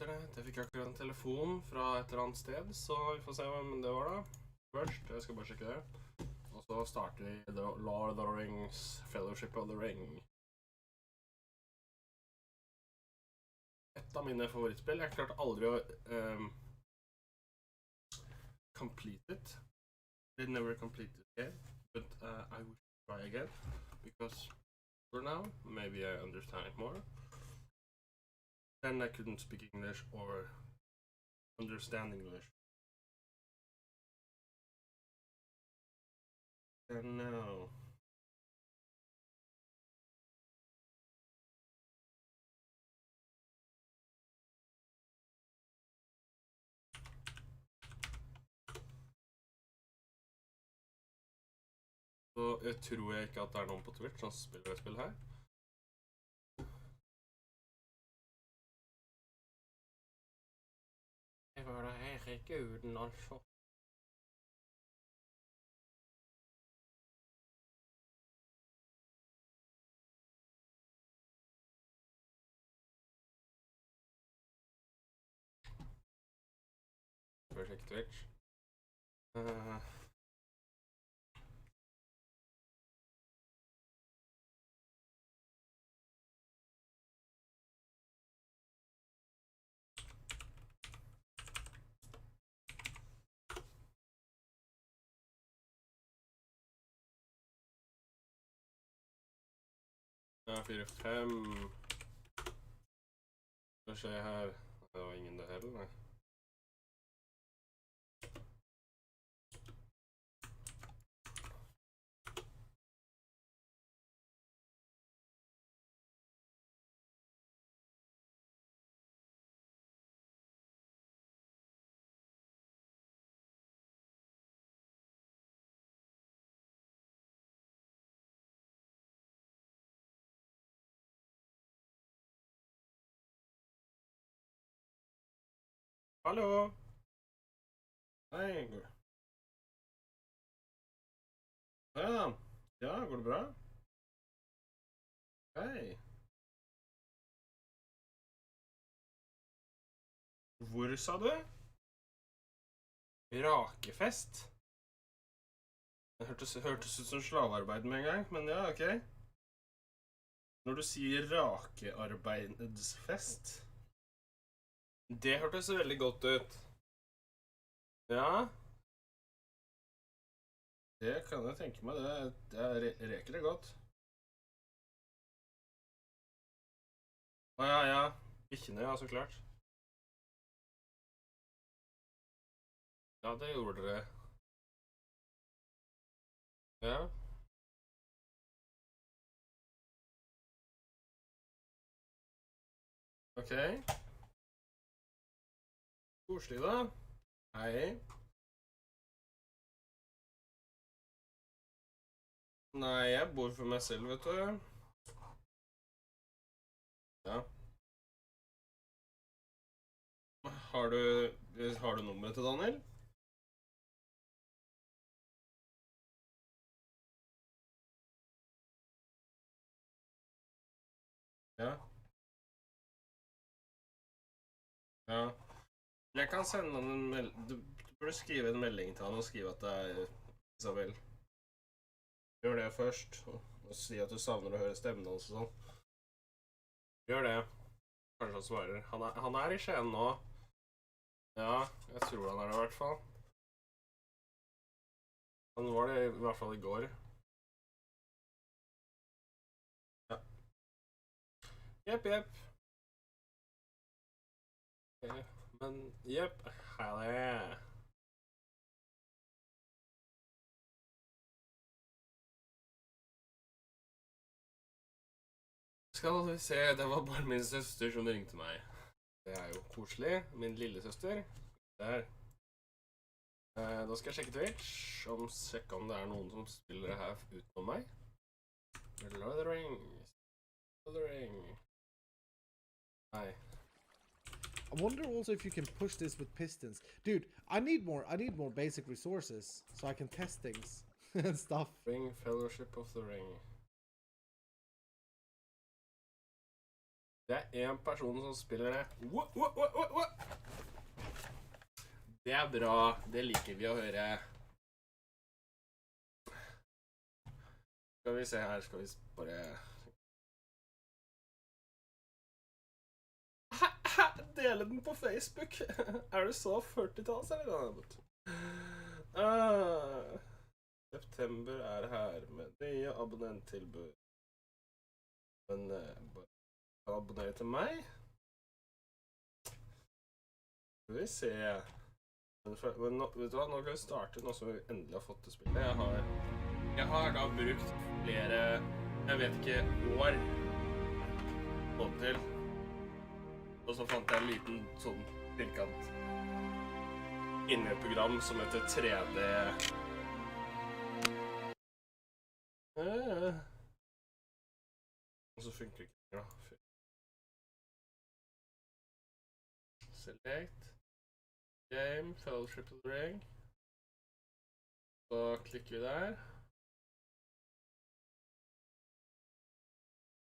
internett. Jeg fikk akkurat en telefon fra et eller annet sted, så vi får se hvem det var da. Først, jeg skal bare sjekke det. Og så starter vi The Lord of the Rings, Fellowship of the Ring. Et av mine favorittspill. Jeg klarte aldri å complete it. Did never complete it again, but I will try again, because for now, maybe I understand it more. Then I couldn't speak English or understand English. And now... Så jeg tror jeg ikke at det er noen på Twitch som spiller et spill her. Det var da herreguden, altså. Skal vi sjekke Twitch? Ja, 4-5. Hva skjer her? Det var ingen det heller, nei. Hallo! Hei, går det? Ja, ja, går det bra? Hei! Hvor sa du? Rakefest? Det hørtes ut som slavearbeid med en gang, men ja, ok. Når du sier rakearbeidsfest... Det hørtes veldig godt ut. Ja. Det kan jeg tenke meg, det reker det godt. Ja, ja. Bikkjene, ja, så klart. Ja, det gjorde dere. Ja. Ok. Koselig da. Hei. Nei, jeg bor for meg selv, vet du. Ja. Har du nummeret til Daniel? Ja. Ja. Jeg kan sende han en melding. Du burde skrive en melding til han og skrive at det er Isabel. Gjør det først, og si at du savner å høre stemmen hans og sånn. Gjør det. Kanskje han svarer. Han er i Skien nå. Ja, jeg tror han er det i hvert fall. Han var det i hvert fall i går. Ja. Jepp, jepp. Men, jepp, herlig. Skal vi se, det var bare min søster som ringte meg. Det er jo koselig. Min lille søster. Der. Da skal jeg sjekke Twitch, sjekke om det er noen som spiller det her utenom meg. Lord of the Rings. Lord of the Ring. Nei. I wonder also if you can push this with pistons. Dude, I need more basic resources so I can test things and stuff. Ring, Fellowship of the Ring. Det er én person som spiller det. Det er bra. Det liker vi å høre. Skal vi se her, skal vi bare... Dele den på Facebook. Er du så 40-talls, eller? September er her med nye abonnenttilbud. Men bare abonnere til meg. Skal vi se. Men nå, vet du hva, nå kan vi starte nå som vi endelig har fått til spillet. Jeg har da brukt flere, jeg vet ikke, år på det til. Og så fant jeg en liten sånn firkant inni et program som heter 3D. Og så funker det ikke. Ja. Select. Game, Fellowship of the Ring. Så klikker vi der.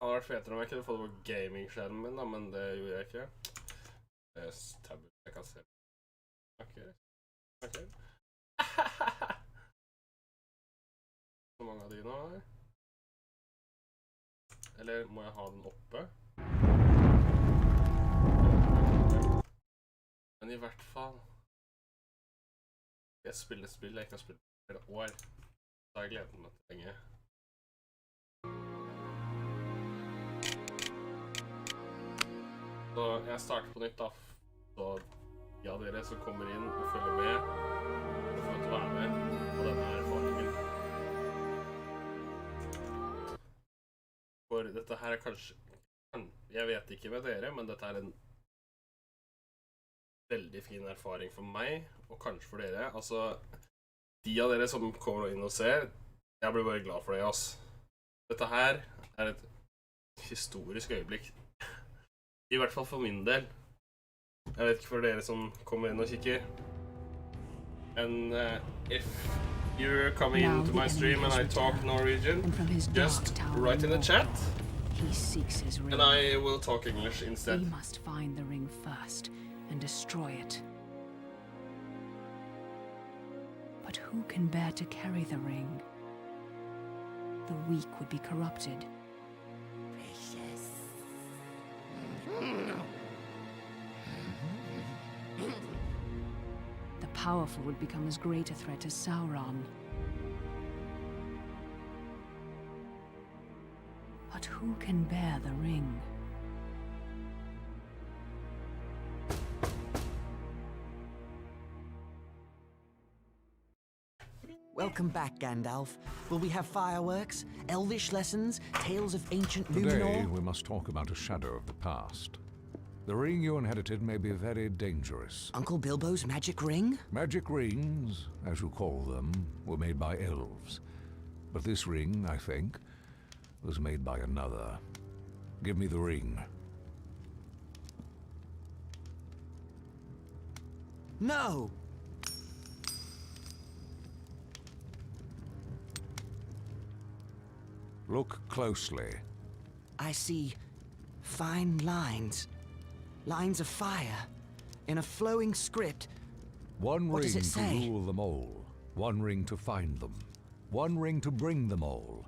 Det hadde vært fetere om jeg kunne få det på gaming-skjermen min, da, men det gjorde jeg ikke. Det er tablet jeg kan se. Ok. Hvor mange av de nå her? Eller må jeg ha den oppe? Men i hvert fall... Jeg spiller spill jeg ikke har spilt på flere år. Så har jeg gledet meg til lenge. Så jeg starter på nytt da. Så ja, dere som kommer inn og følger med, får lov til å være med på denne erfaringen. For dette her er kanskje... Jeg vet ikke med dere, men dette er en veldig fin erfaring for meg, og kanskje for dere. Altså, de av dere som kommer inn og ser, jeg blir bare glad for det, ass. Dette her er et historisk øyeblikk. I hvert fall for min del. Jeg vet ikke for dere som kommer inn og kikker. And if you're coming into my stream and I talk Norwegian, just write in the chat. And I will talk English instead. We must find the ring first and destroy it. But who can bear to carry the ring? The weak would be corrupted. Precious. The powerful would become as great a threat as Sauron. But who can bear the ring? Welcome back, Gandalf. Will we have fireworks, elvish lessons, tales of ancient Today, Numenor? we must talk about a shadow of the past. The ring you inherited may be very dangerous. Uncle Bilbo's magic ring? Magic rings, as you call them, were made by elves. But this ring, I think, was made by another. Give me the ring. No! Look closely. I see fine lines. Lines of fire. In a flowing script. One What ring does it to say? rule them all. One ring to find them. One ring to bring them all.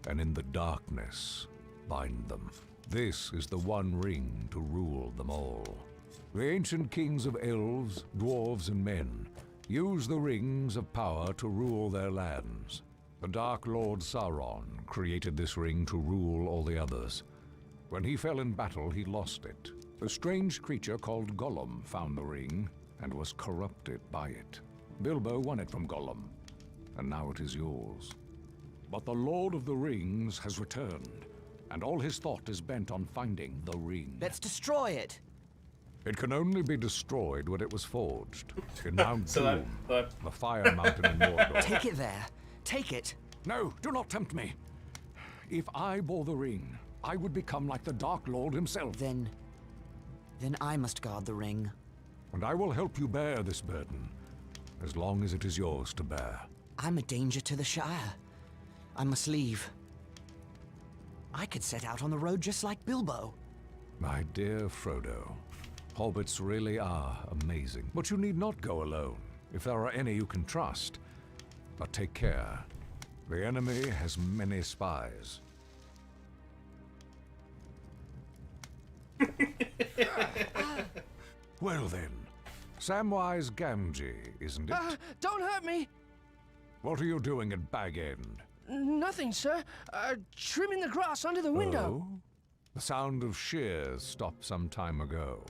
And in the darkness, bind them. This is the one ring to rule them all. The ancient kings of elves, dwarves, and men use the rings of power to rule their lands. The Dark Lord Sauron created this ring to rule all the others. When he fell in battle, he lost it. A strange creature called Gollum found the ring and was corrupted by it. Bilbo won it from Gollum, and now it is yours. But the Lord of the Rings has returned, and all his thought is bent on finding the ring. Let's destroy it! It can only be destroyed when it was forged. In Mount So Doom, the Fire Mountain in Mordor. Take it there. Take it. No, do not tempt me. If I bore the ring, I would become like the Dark Lord himself. Then I must guard the ring. And I will help you bear this burden, as long as it is yours to bear. I'm a danger to the Shire. I must leave. I could set out on the road just like Bilbo. My dear Frodo, hobbits really are amazing. But you need not go alone, if there are any you can trust. But take care. The enemy has many spies. Well then, Samwise Gamgee, isn't it? Don't hurt me! What are you doing at Bag End? Nothing, sir. Trimming the grass under the window. Oh? The sound of shears stopped some time ago.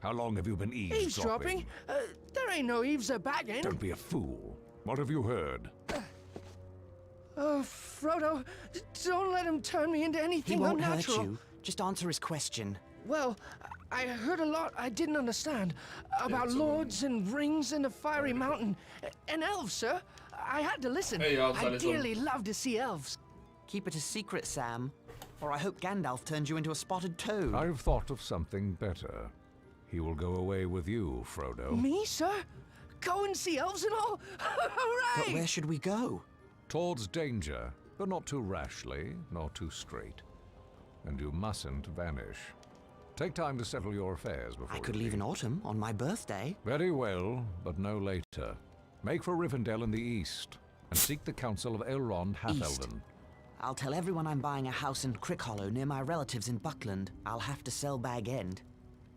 How long have you been eavesdropping? Eavesdropping? There ain't no eaves at Bag End. Don't be a fool. What have you heard? Frodo, don't let him turn me into He anything won't unnatural. hurt you. Just answer his question. Well, I heard a lot I didn't understand about lords and rings and the fiery mountain. And elves, sir. I had to listen. Hey, elves, I listen. dearly love to see elves. Keep it a secret, Sam. Or I hope Gandalf turns you into a spotted toad. I've thought of something better. He will go away with you, Frodo. Me, sir? Go and see elves and all? Hooray! But where should we go? Towards danger, but not too rashly, nor too straight. And you mustn't vanish. Take time to settle your affairs before I could you leave in autumn, on my birthday. Very well, but no later. Make for Rivendell in the east, and seek the counsel of Elrond Half-Elven. I'll tell everyone I'm buying a house in Crickhollow near my relatives in Buckland. I'll have to sell Bag End.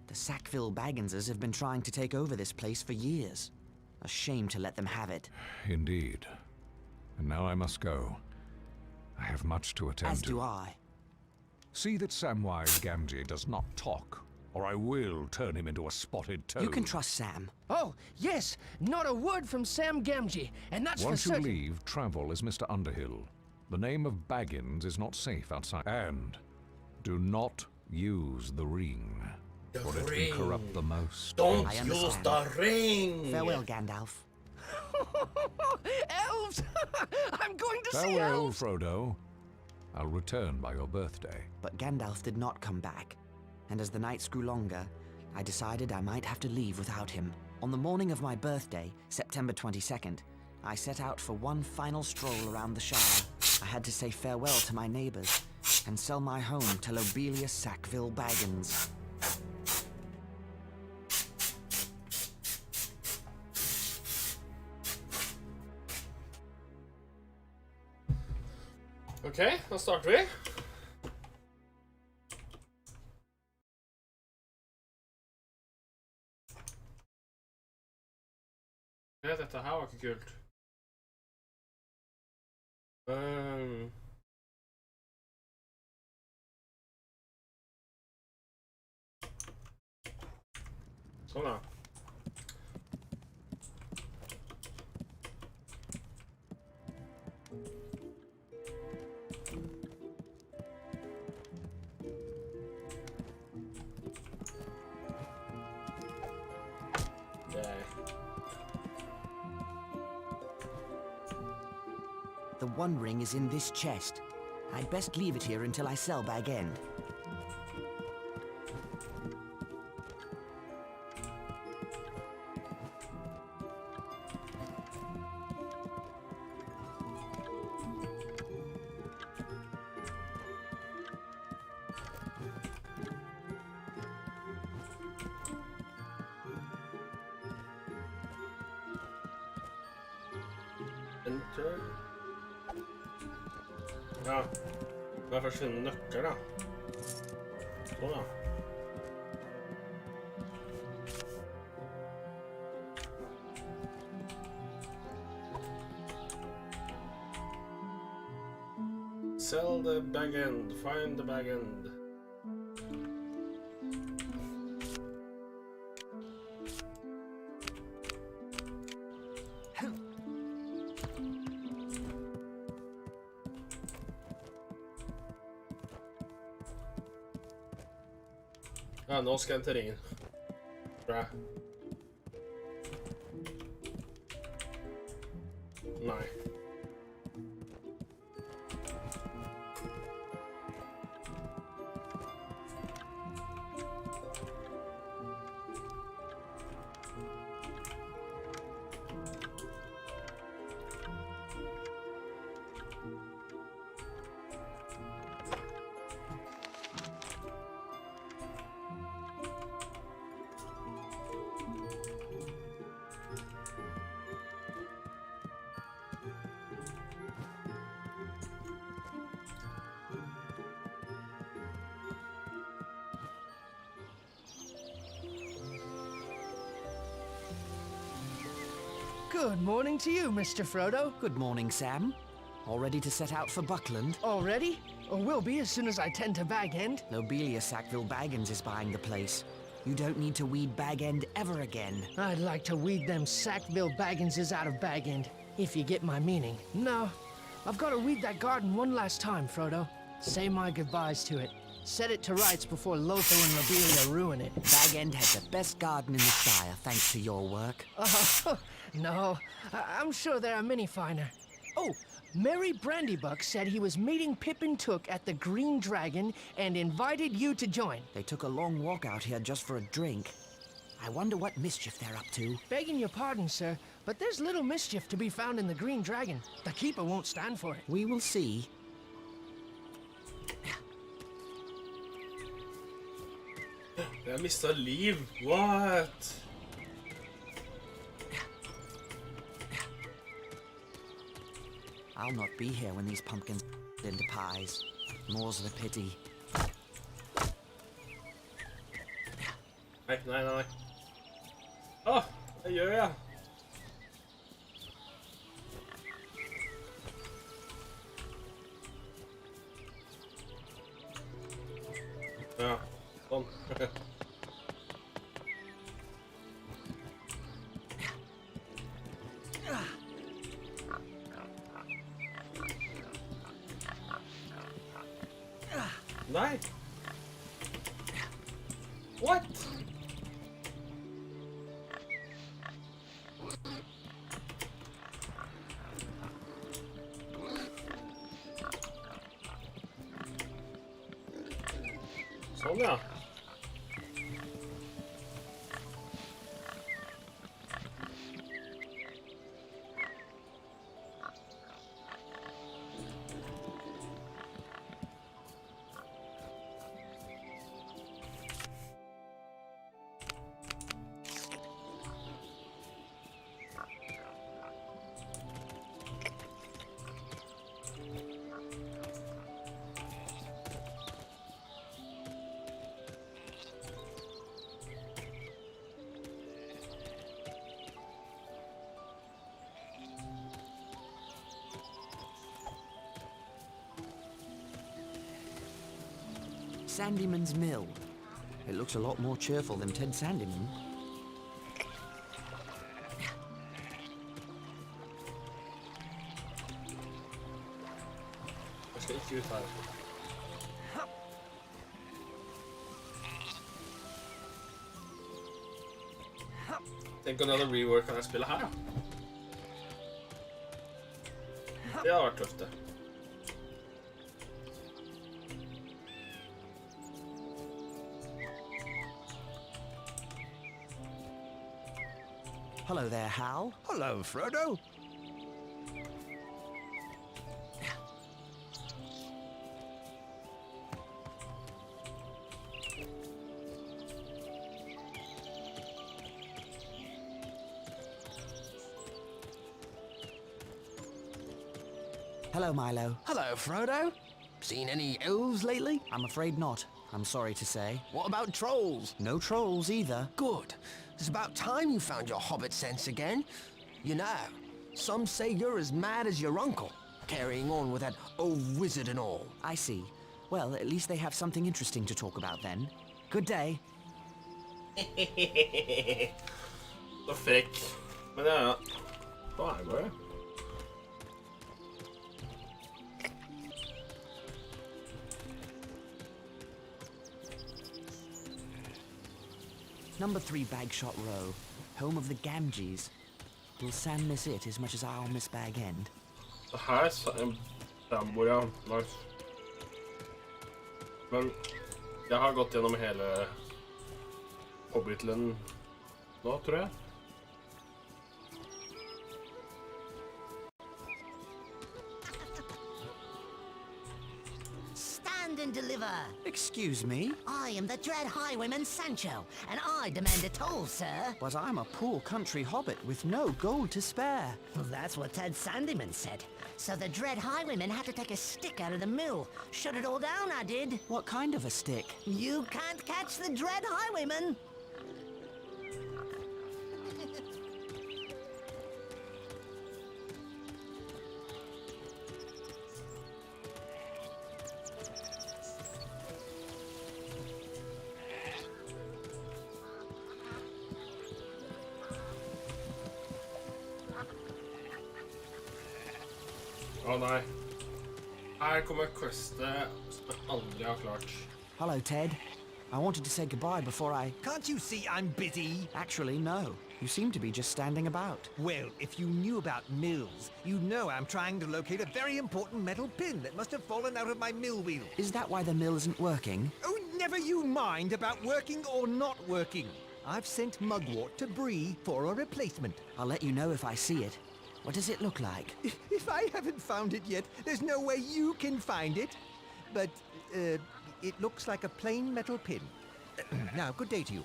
The Sackville Bagginses have been trying to take over this place for years. A shame to let them have it. Indeed. And now I must go. I have much to attend As to. do I. See that Samwise Gamgee does not talk, or I will turn him into a spotted toad. You can trust Sam. Oh, yes. Not a word from Sam Gamgee. And that's Once for you certain. leave, travel as Mr. Underhill. The name of Baggins is not safe outside. And do not use the ring, for it ring. can corrupt the most. Don't I use understand. the ring! Farewell, Gandalf. Elves! I'm going to see Farewell, elves! Frodo. I'll return by your birthday. But Gandalf did not come back. And as the nights grew longer, I decided I might have to leave without him. On the morning of my birthday, September 22nd, I set out for one final stroll around the Shire. I had to say farewell to my neighbors and sell my home to Lobelia Sackville Baggins. Ok, da starter vi. Dette her var ikke kult. Sånn da. The One Ring is in this chest. I'd best leave it here until I sell Bag End. Enter. Ja. Det er forsvunnet nøkler, da. Sånn, da. Sell the bag end. Find the bag end. Ja, nå skal jeg til ringen. Tror jeg. Nei. Good morning to you, Mr. Frodo. Good morning, Sam. All ready to set out for Buckland? Already? Or will be as soon as I tend to Bag End. Lobelia Sackville Baggins is buying the place. You don't need to weed Bag End ever again. I'd like to weed them Sackville Bagginses out of Bag End, if you get my meaning. No, I've got to weed that garden one last time, Frodo. Say my goodbyes to it. Set it to rights before Lothar and Lobelia ruin it. Bag End has the best garden in the Shire, thanks to your work. No, I'm sure there are many finer. Oh, Merry Brandybuck said he was meeting Pippin Took at the Green Dragon and invited you to join. They took a long walk out here just for a drink. I wonder what mischief they're up to. Begging your pardon, sir, but there's little mischief to be found in the Green Dragon. The Keeper won't stand for it. We will see. Jeg mistet liv. What? I'll not be here when these pumpkins into pies. More's the pity. Nei, nei, nei. Åh, hva gjør jeg? Ja, sånn. Nei. What? Sånn, ja. Sandyman's Mill. It looks a lot more cheerful than Ted Sandyman. Jeg skal ikke ut her. Tenk om jeg hadde reworket det spillet her, ja. Det har vært tøft, det. Hello there, Hal. Hello, Frodo. Hello, Milo. Hello, Frodo. Seen any elves lately? I'm afraid not. I'm sorry to say. What about trolls? No trolls either. Good. It's about time you found your hobbit sense again. You know, some say you're as mad as your uncle, carrying on with that old wizard and all. I see. Well, at least they have something interesting to talk about then. Good day. Så frekk. Men ja, hva er det? Number 3 Bagshot Row, home of the Gamgees. Will Sam miss it as much as I'll miss Bag End? Det her bor jeg. Nice. Men jeg har gått gjennom hele Hobbitland nå, tror jeg. Stand and deliver. Excuse me, I am the Dread Highwayman Sancho, and I demand a toll, sir. but I'm a poor country hobbit with no gold to spare. Well, that's what Ted Sandyman said. So the Dread Highwayman had to take a stick out of the mill. Shut it all down, I did. What kind of a stick? You can't catch the Dread Highwayman. Å nei. Her kommer questet som jeg aldri har klart. Hello, Ted. I wanted to say goodbye before I... Can't you see I'm busy? Actually, no. You seem to be just standing about. Well, if you knew about mills, you'd know I'm trying to locate a very important metal pin that must have fallen out of my mill wheel. Is that why the mill isn't working? Oh, never you mind about working or not working. I've sent Mugwort to Bree for a replacement. I'll let you know if I see it. What does it look like? If I haven't found it yet, there's no way you can find it. But, it looks like a plain metal pin. Now, good day to you.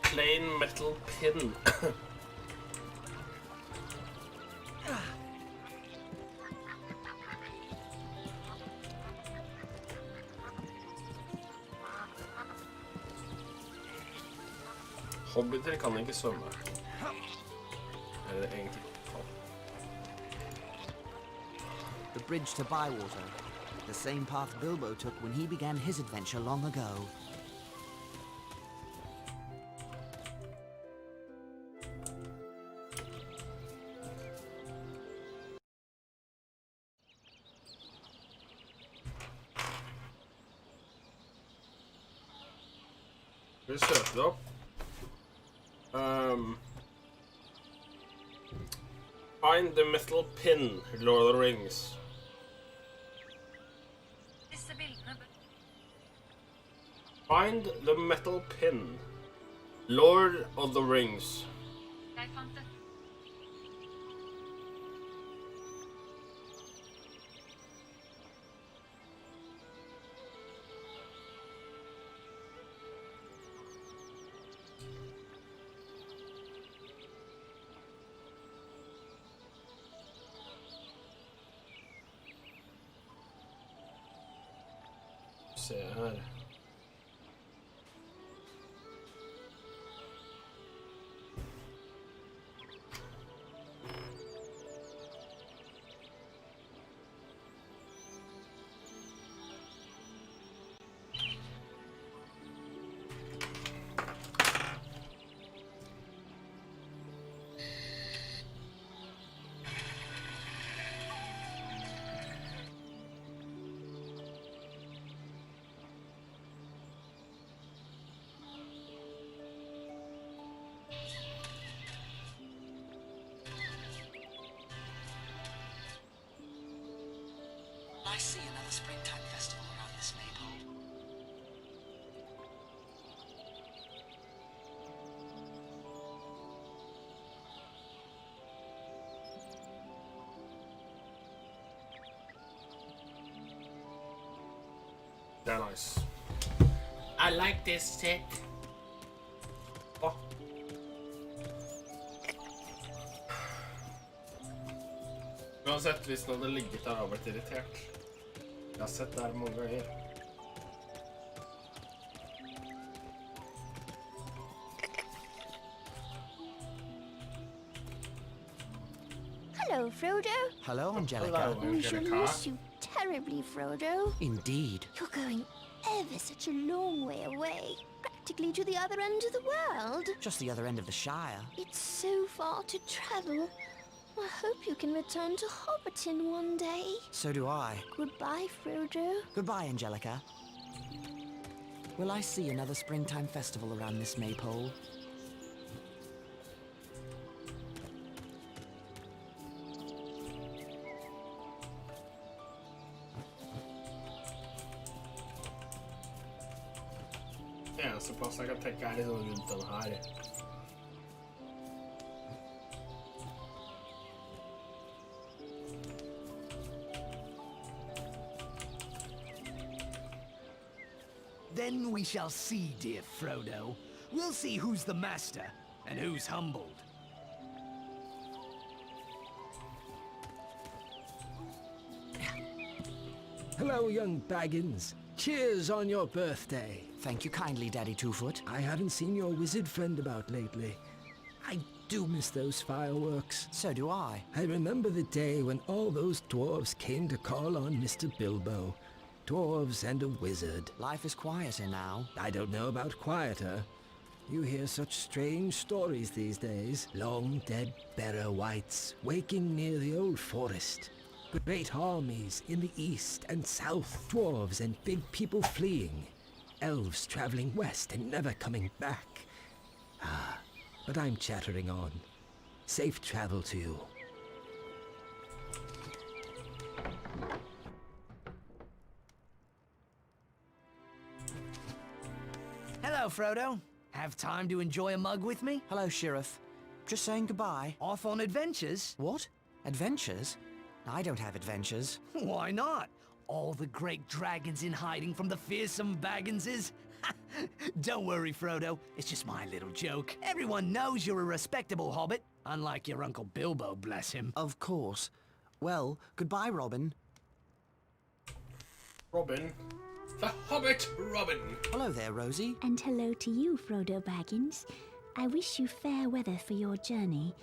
Plain metal pin. Hobbiter kan ikke svømme. Eller egentlig. The bridge to Bywater. The same path Bilbo took when he began his adventure long ago. Vi søker det opp. Find the metal pin, Lord of the Rings. Find the metal pin, Lord of the Rings. Jeg fant det. Se her. I see another springtime festival around this maypole. They're nice. I like this set. Oh. Uansett, hvis den hadde ligget der og blitt irritert. Jeg har sett det her mange ganger. Hello, Frodo. Hello, Angelica. Hello. We shall Angelica. miss you terribly, Frodo. Indeed. You're going ever such a long way away, practically to the other end of the world. Just the other end of the Shire. It's so far to travel. I hope you can return to Hobbiton one day. So do I. Goodbye, Frodo. Goodbye, Angelica. Will I see another springtime festival around this maypole? Eneste plass jeg kan tenke er liksom rundt den her. Then we shall see, dear Frodo. We'll see who's the master and who's humbled. Hello, young Baggins. Cheers on your birthday. Thank you kindly, Daddy Twofoot. I haven't seen your wizard friend about lately. I do miss those fireworks. So do I. I remember the day when all those dwarves came to call on Mr. Bilbo. Dwarves and a wizard. Life is quieter now. I don't know about quieter, You hear such strange stories these days. Long dead Barrow Whites waking near the old forest. Great armies in the east and south. Dwarves and big people fleeing. Elves traveling west and never coming back. Ah, but I'm chattering on. Safe travel to you. Hello, Frodo. Have time to enjoy a mug with me? Hello, Sheriff. Just saying goodbye. Off on adventures? What? Adventures? I don't have adventures. Why not? All the great dragons in hiding from the fearsome Bagginses? Don't worry, Frodo. It's just my little joke. Everyone knows you're a respectable hobbit, unlike your Uncle Bilbo, bless him. Of course. Well, goodbye, Robin. Robin. The Hobbit Robin. Hello there, Rosie. And hello to you, Frodo Baggins. I wish you fair weather for your journey.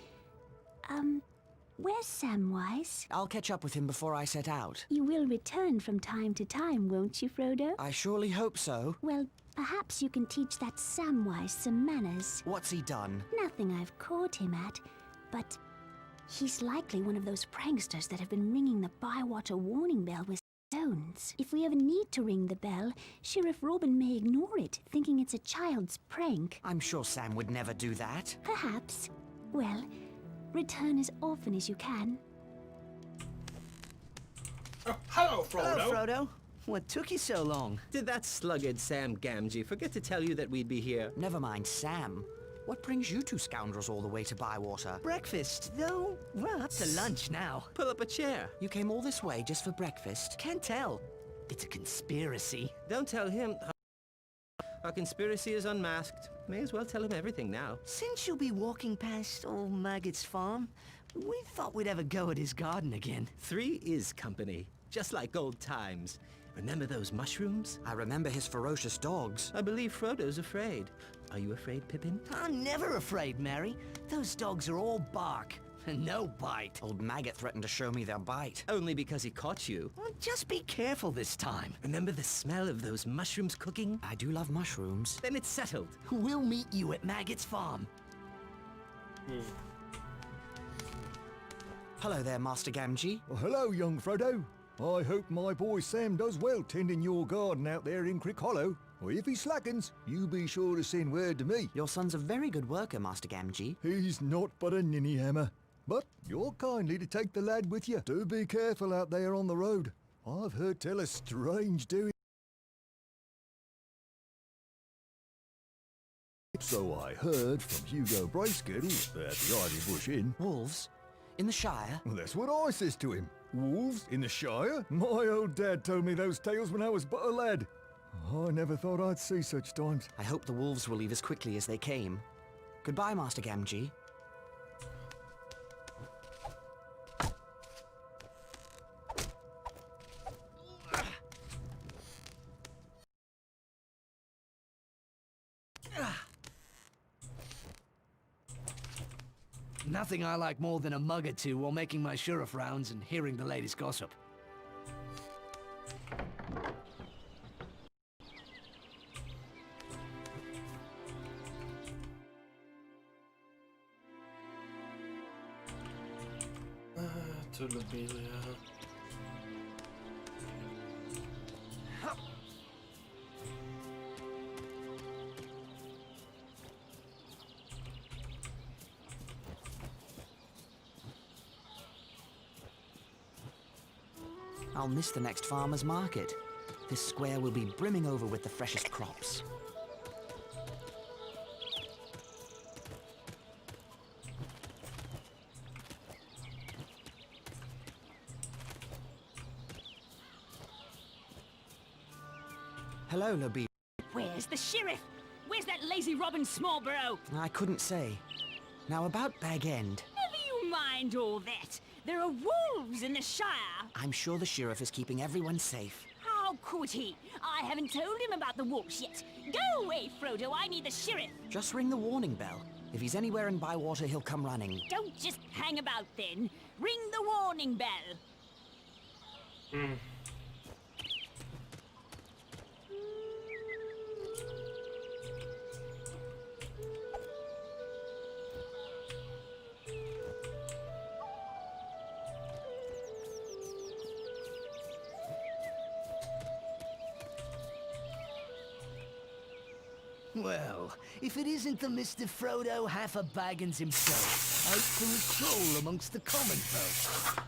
Where's Samwise? I'll catch up with him before I set out. You will return from time to time, won't you, Frodo? I surely hope so. Well, perhaps you can teach that Samwise some manners. What's he done? Nothing I've caught him at, but he's likely one of those pranksters that have been ringing the Bywater warning bell with stones. If we ever need to ring the bell, Sheriff Robin may ignore it, thinking it's a child's prank. I'm sure Sam would never do that. Perhaps. Well, return as often as you can. Oh, hello, Frodo. Hello, Frodo. What took you so long? Did that sluggard Sam Gamgee forget to tell you that we'd be here? Never mind Sam. What brings you two scoundrels all the way to Bywater? Breakfast, though we're up to lunch now. Pull up a chair. You came all this way just for breakfast? Can't tell. It's a conspiracy. Don't tell him. Our conspiracy is unmasked. May as well tell him everything now. Since you'll be walking past old Maggot's farm, we thought we'd have a go at his garden again. 3 is company, just like old times. Remember those mushrooms? I remember his ferocious dogs. I believe Frodo's afraid. Are you afraid, Pippin? I'm never afraid, Merry. Those dogs are all bark and no bite. Old Maggot threatened to show me their bite. Only because he caught you. Well, just be careful this time. Remember the smell of those mushrooms cooking? I do love mushrooms. Then it's settled. We'll meet you at Maggot's farm. Hello there, Master Gamgee. Well, hello, young Frodo. I hope my boy Sam does well tending your garden out there in Crick Hollow. Or if he slackens, you be sure to send word to me. Your son's a very good worker, Master Gamgee. He's not but a ninny hammer. But you're kindly to take the lad with you. Do be careful out there on the road. I've heard tell of strange doings. So I heard from Hugo Bracegirdle at the Ivy Bush Inn. Wolves? In the Shire? Well, that's what I says to him. Wolves in the Shire? My old dad told me those tales when I was but a lad. I never thought I'd see such times. I hope the wolves will leave as quickly as they came. Goodbye, Master Gamgee. Nothing I like more than a mug or two while making my sheriff rounds and hearing the latest gossip. Tullebilia. I'll miss the next farmer's market. This square will be brimming over with the freshest crops. Hello, Lobie. Where's the sheriff? Where's that lazy Robin Smallborough? I couldn't say. Now about Bag End. Never you mind all that. There are wolves in the Shire. I'm sure the sheriff is keeping everyone safe. How could he? I haven't told him about the wolves yet. Go away, Frodo. I need the sheriff. Just ring the warning bell. If he's anywhere in Bywater, he'll come running. Don't just hang about then. Ring the warning bell. Well, if it isn't the Mr. Frodo half a Baggins himself, out for a stroll amongst the common folk.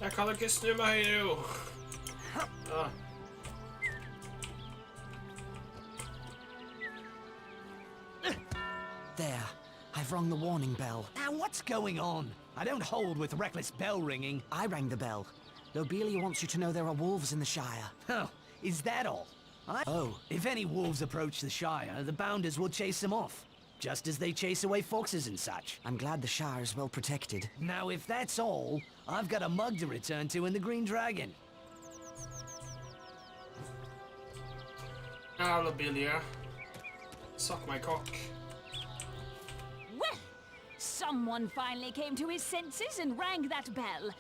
Jeg kan ikke snu meg nå. Ah. There. I've rung the warning bell. Now what's going on? I don't hold with reckless bell ringing. I rang the bell. Lobelia wants you to know there are wolves in the Shire. Oh, is that all? Oh. If any wolves approach the Shire, the Bounders will chase them off. Just as they chase away foxes and such. I'm glad the Shire is well protected. Now, if that's all, I've got a mug to return to in the Green Dragon. Ah, Lobelia. Suck my cock. Well, someone finally came to his senses and rang that bell.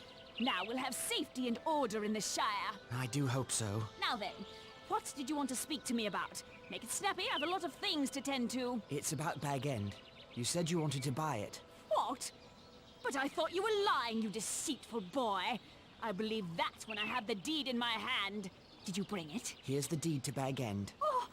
Now we'll have safety and order in the Shire. I do hope so. Now then, what did you want to speak to me about? Make it snappy, I have a lot of things to tend to. It's about Bag End. You said you wanted to buy it. What? But I thought you were lying, you deceitful boy. I believed that when I had the deed in my hand. Did you bring it? Here's the deed to Bag End. Oh,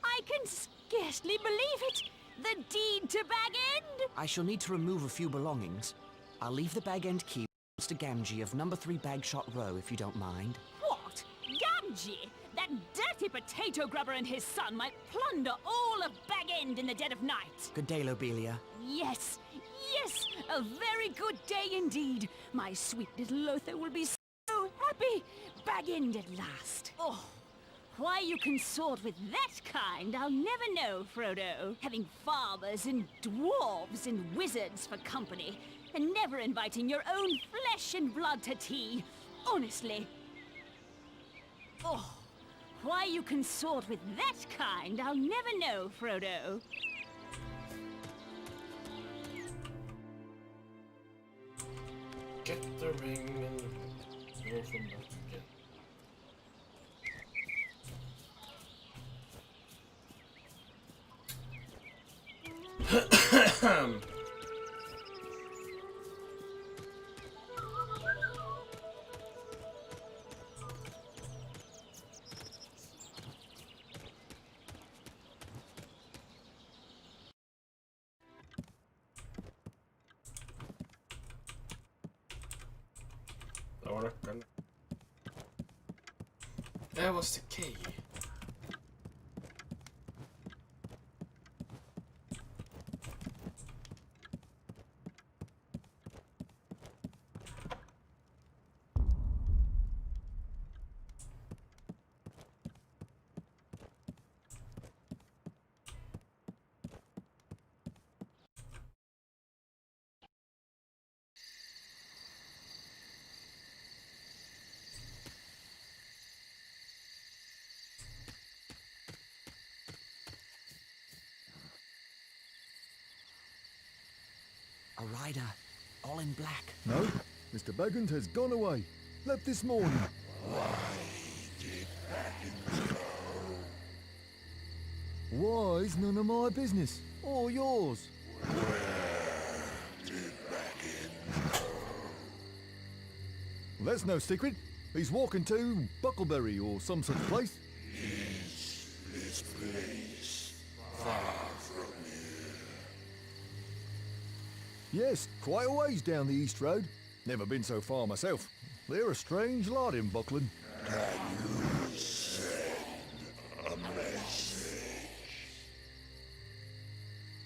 I can scarcely believe it. The deed to Bag End? I shall need to remove a few belongings. I'll leave the Bag End key with Mr. Gamgee of number 3 Bagshot Row, if you don't mind. What? Gamgee? That dirty potato grubber and his son might plunder all of Bag End in the dead of night. Good day, Lobelia. Yes, yes, a very good day indeed. My sweet little Lothar will be so happy. Bag End at last. Oh, why you consort with that kind, I'll never know, Frodo. Having fathers and dwarves and wizards for company, and never inviting your own flesh and blood to tea. Honestly. Oh. Why you consort with that kind, I'll never know, Frodo. Get the ring and go from that again. That was the key. A rider, all in black. No, Mr. Baggins has gone away. Left this morning. Why did Baggins go? Why's none of my business, or yours? Where did Baggins go? That's no secret. He's walking to Buckleberry or some such place. Is this place far from here? Yes, quite a ways down the East Road. Never been so far myself. They're a strange lot in Buckland. Can you send a message?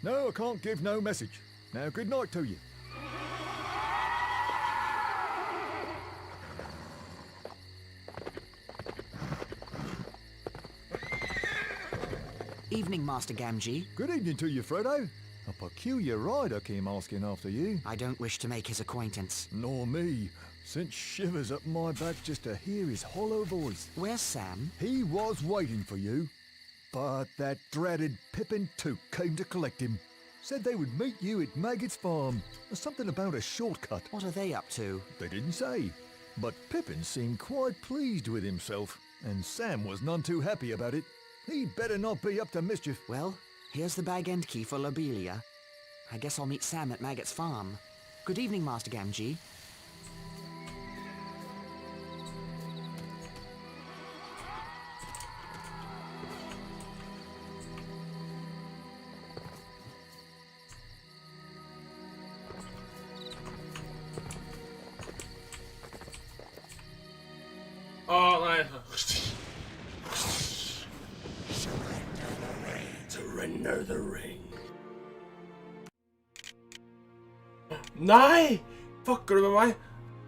No, I can't give no message. Now, good night to you. Evening, Master Gamgee. Good evening to you, Frodo. A peculiar rider came asking after you. I don't wish to make his acquaintance. Nor me. Sent shivers up my back just to hear his hollow voice. Where's Sam? He was waiting for you. But that dreaded Pippin Took came to collect him. Said they would meet you at Maggot's farm. Something about a shortcut. What are they up to? They didn't say. But Pippin seemed quite pleased with himself. and Sam was none too happy about it. He'd better not be up to mischief. Well, here's the bag end key for Lobelia. I guess I'll meet Sam at Maggot's farm. Good evening, Master Gamgee. Åh, nej. Surrender the ring. Nei! Fucker du med meg?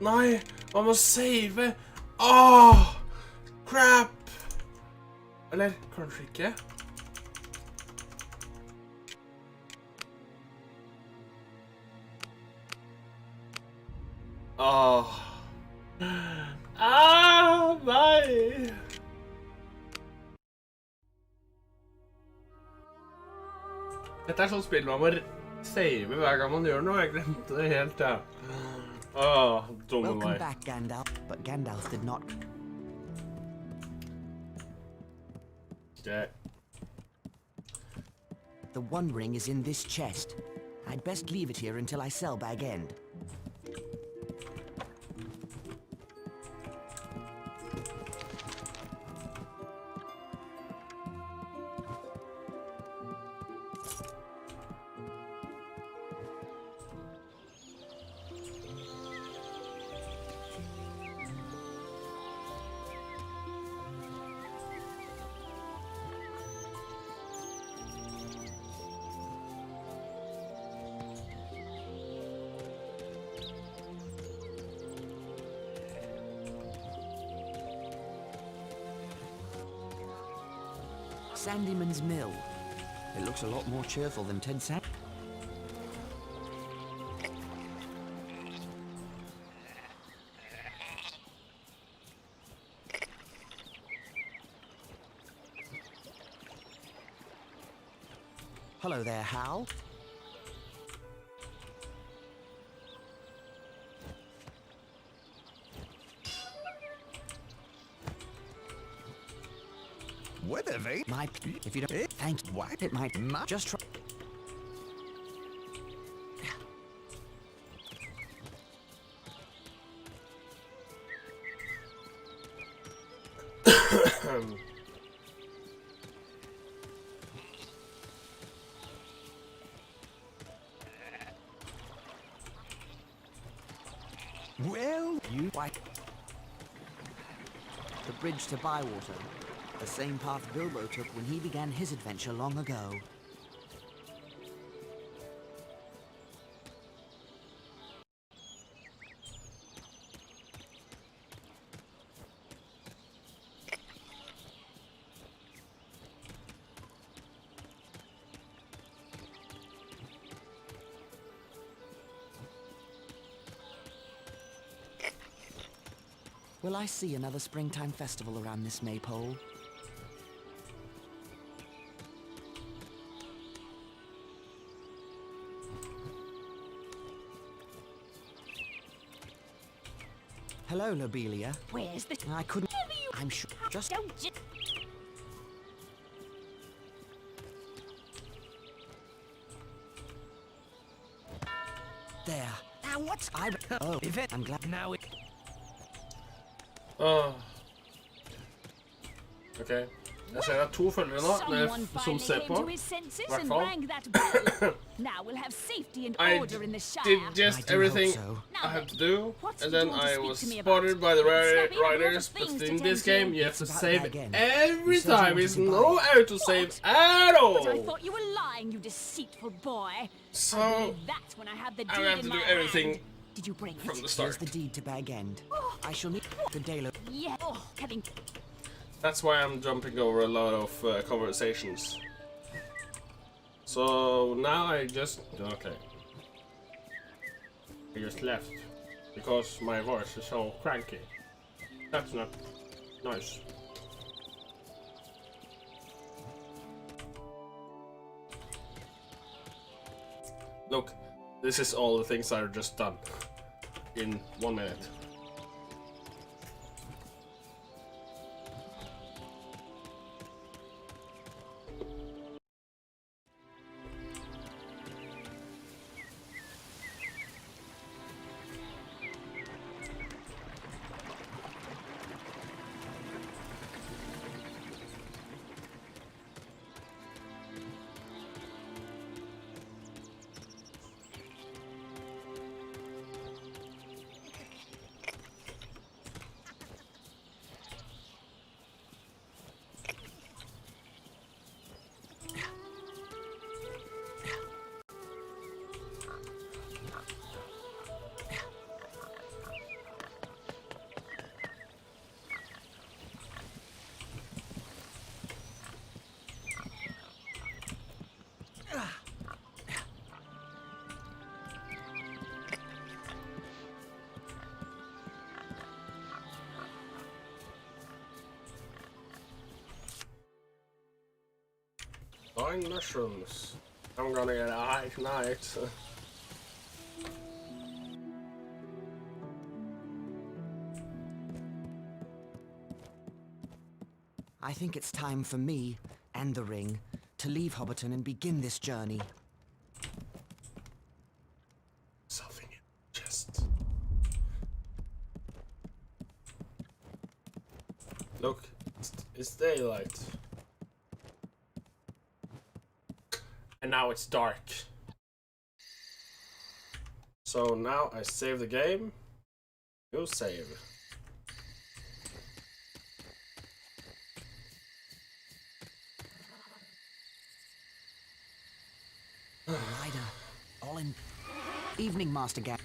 Nei, man må save. Åh! Crap! Eller, kanskje ikke? Åh. Nei! Dette er sånn spill man må save hver gang man gjør noe. Jeg glemte det helt, ja. Åh, dumme Welcome meg. back, Gandalf. But Gandalf did not. Okay. The One Ring is in this chest. I'd best leave it here until I sell Bag End. Sandyman's Mill. It looks a lot more cheerful than Ted Sand. Hello there, Hal. Weather vane? If you don't... Thank you. What? It might... Just try... Well, You... Why... The bridge to Bywater. The same path Bilbo took when he began his adventure long ago. Will I see another springtime festival around this maypole? Hello, Lobelia. Where's the... I couldn't... I'm sure... Just... Don't you... There. Now what? Oh, Event. I'm glad... Now it... Åh. Ok. Jeg ser det to følgere nå, Someone som finally ser came på. to his senses Hvert and fall. rang that bell. Now we'll have safety and I order in the Shire. did just I do everything hope so. I had to do, What and did you then want to I speak was to me about? spotted by the Snappy, I have a lot riders, of but things to in tend this to. game you have to It's about save that again. every You said you time. wanted There's to buy no it. autosave at But I all! thought you were lying, you deceitful boy. I So, believe that when I had the I deed will have in to my do everything hand. Did you bring from it? the Here's start. the deed to Bag End. I shall need the Dalo... Yeah. Oh, having... That's why I'm jumping over a lot of conversations. So now I just... Okay. I just left. Because my voice is so cranky. That's not nice. Look, this is all the things I've just done. In 1 minute. Fine mushrooms. I'm gonna get high tonight. I think it's time for me and the ring to leave Hobbiton and begin this journey. Something in the chest. Look, it's daylight. And now it's dark. So now I save the game. You save. Ryder, all in... Evening, Master Gap.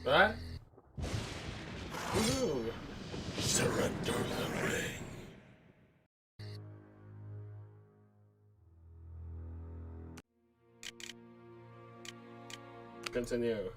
What? Ooh. Surrender the ring. Continue.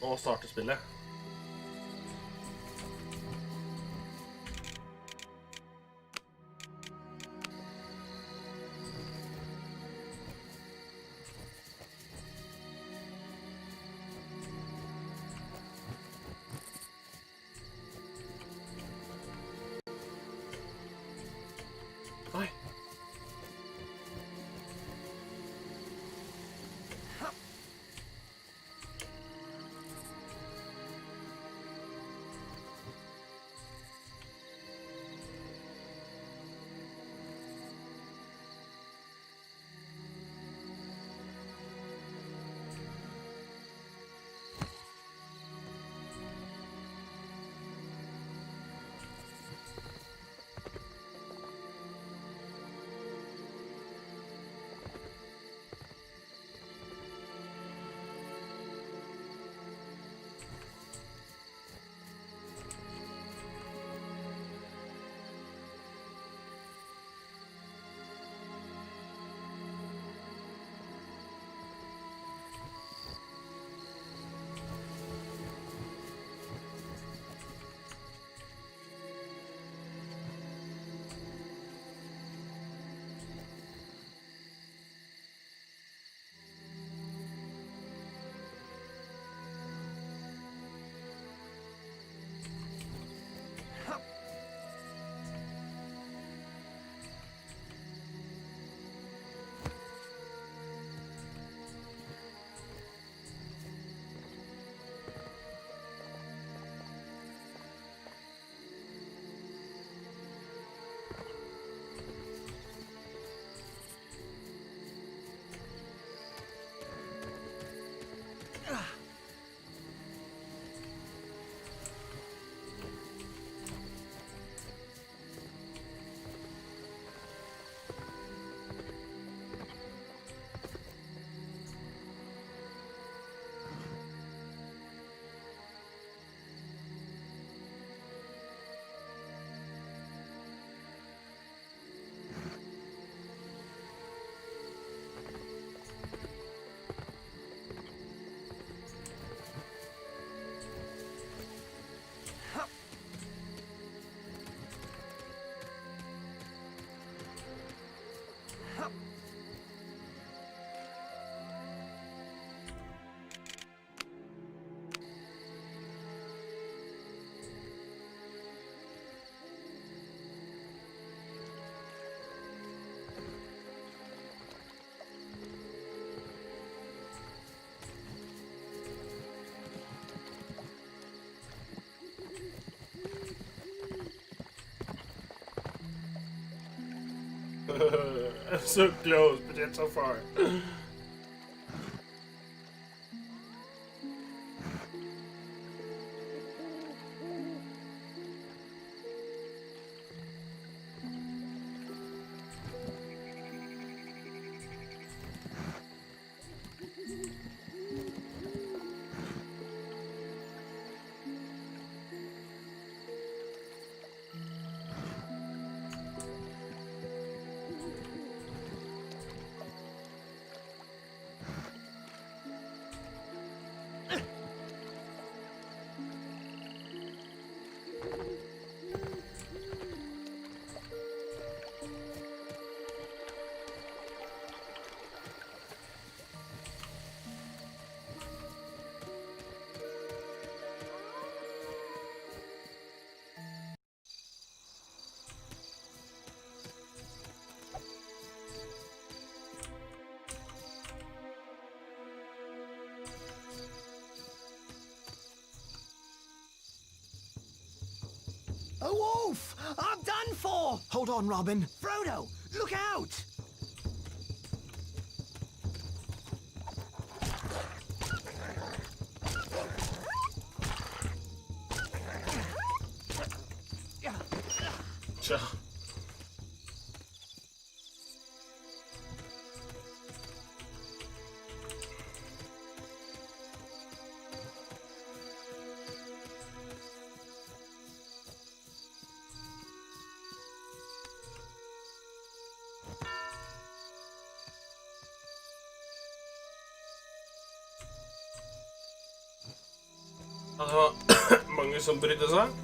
Og starte spillet. Oi. I'm so close, but yet so far. A wolf! I'm done for! Hold on, Robin. Frodo, look out! Ciao. Det var mange som brydde seg.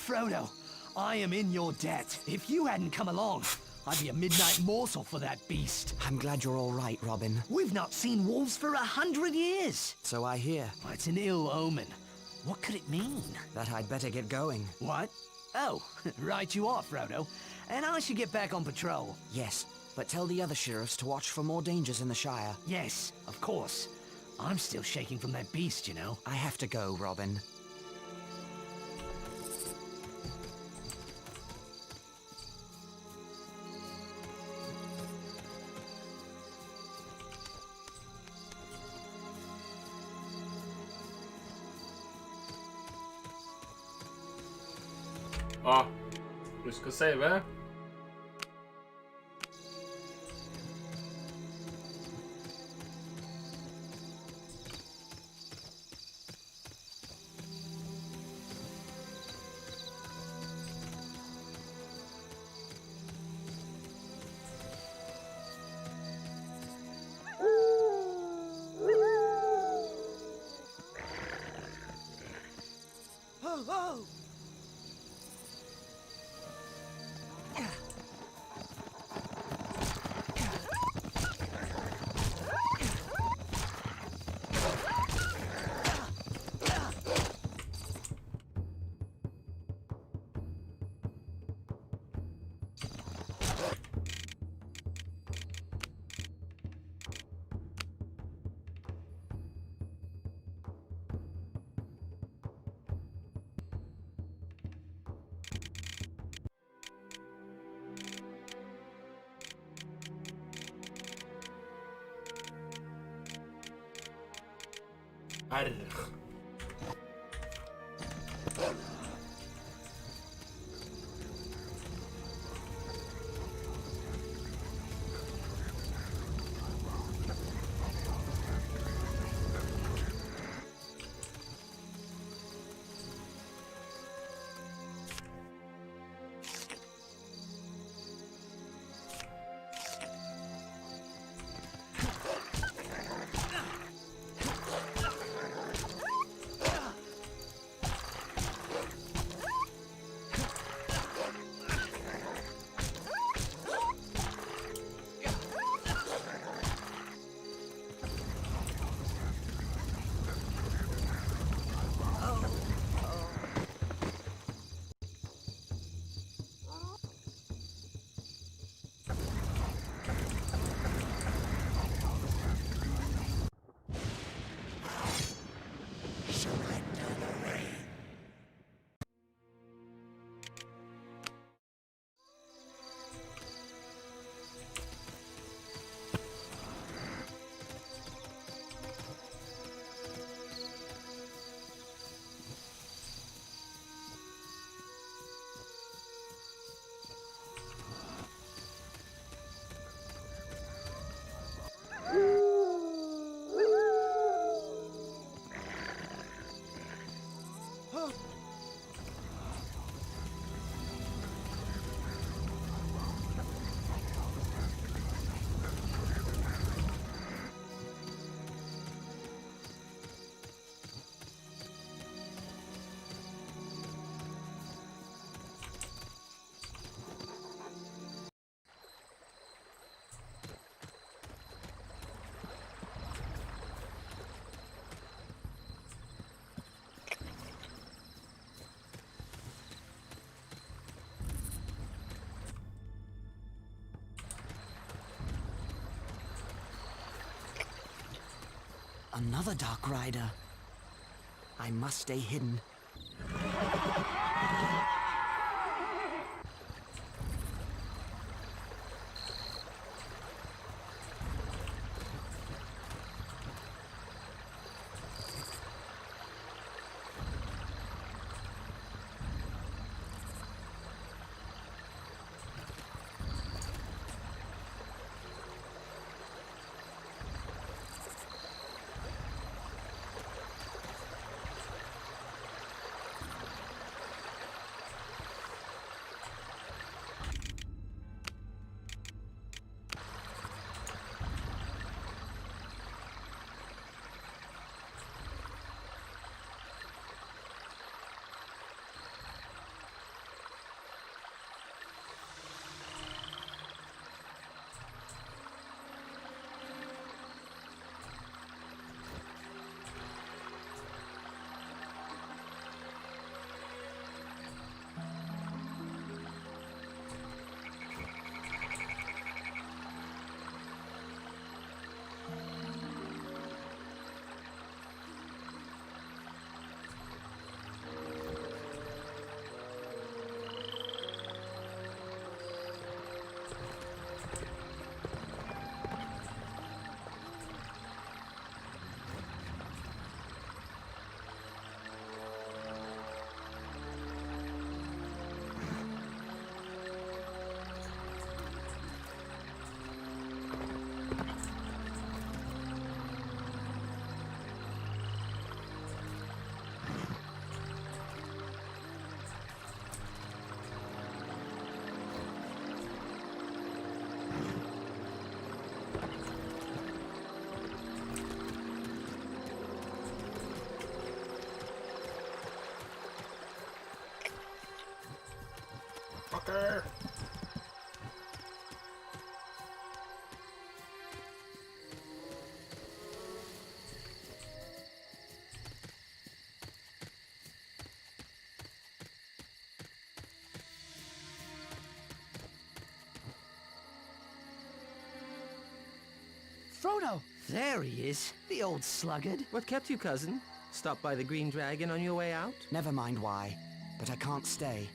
Frodo, I am in your debt. If you hadn't come along, I'd be a midnight morsel for that beast. I'm glad you're all right, Robin. We've not seen wolves for 100 years. So I hear. It's an ill omen. What could it mean? That I'd better get going. What? Oh, right you are, Frodo. And I should get back on patrol. Yes, but tell the other sheriffs to watch for more dangers in the Shire. Yes, of course. I'm still shaking from that beast, you know. I have to go, Robin. Ja, husk å save. Arr. Another Dark Rider. I must stay hidden. Fucker! Frodo! There he is, the old sluggard. What kept you, cousin? Stop by the Green Dragon on your way out? Never mind why, but I can't stay.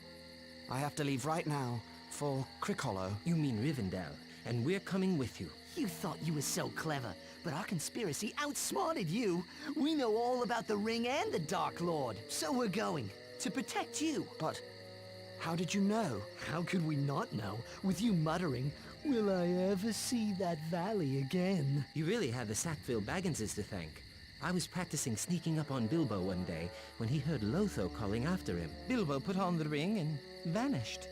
I have to leave right now for Crickhollow. You mean Rivendell, and we're coming with you. You thought you were so clever, but our conspiracy outsmarted you. We know all about the Ring and the Dark Lord, so we're going to protect you. But how did you know? How could we not know, with you muttering, "Will I ever see that valley again?" You really have the Sackville Bagginses to thank. I was practicing sneaking up on Bilbo one day when he heard Lotho calling after him. Bilbo put on the ring and vanished.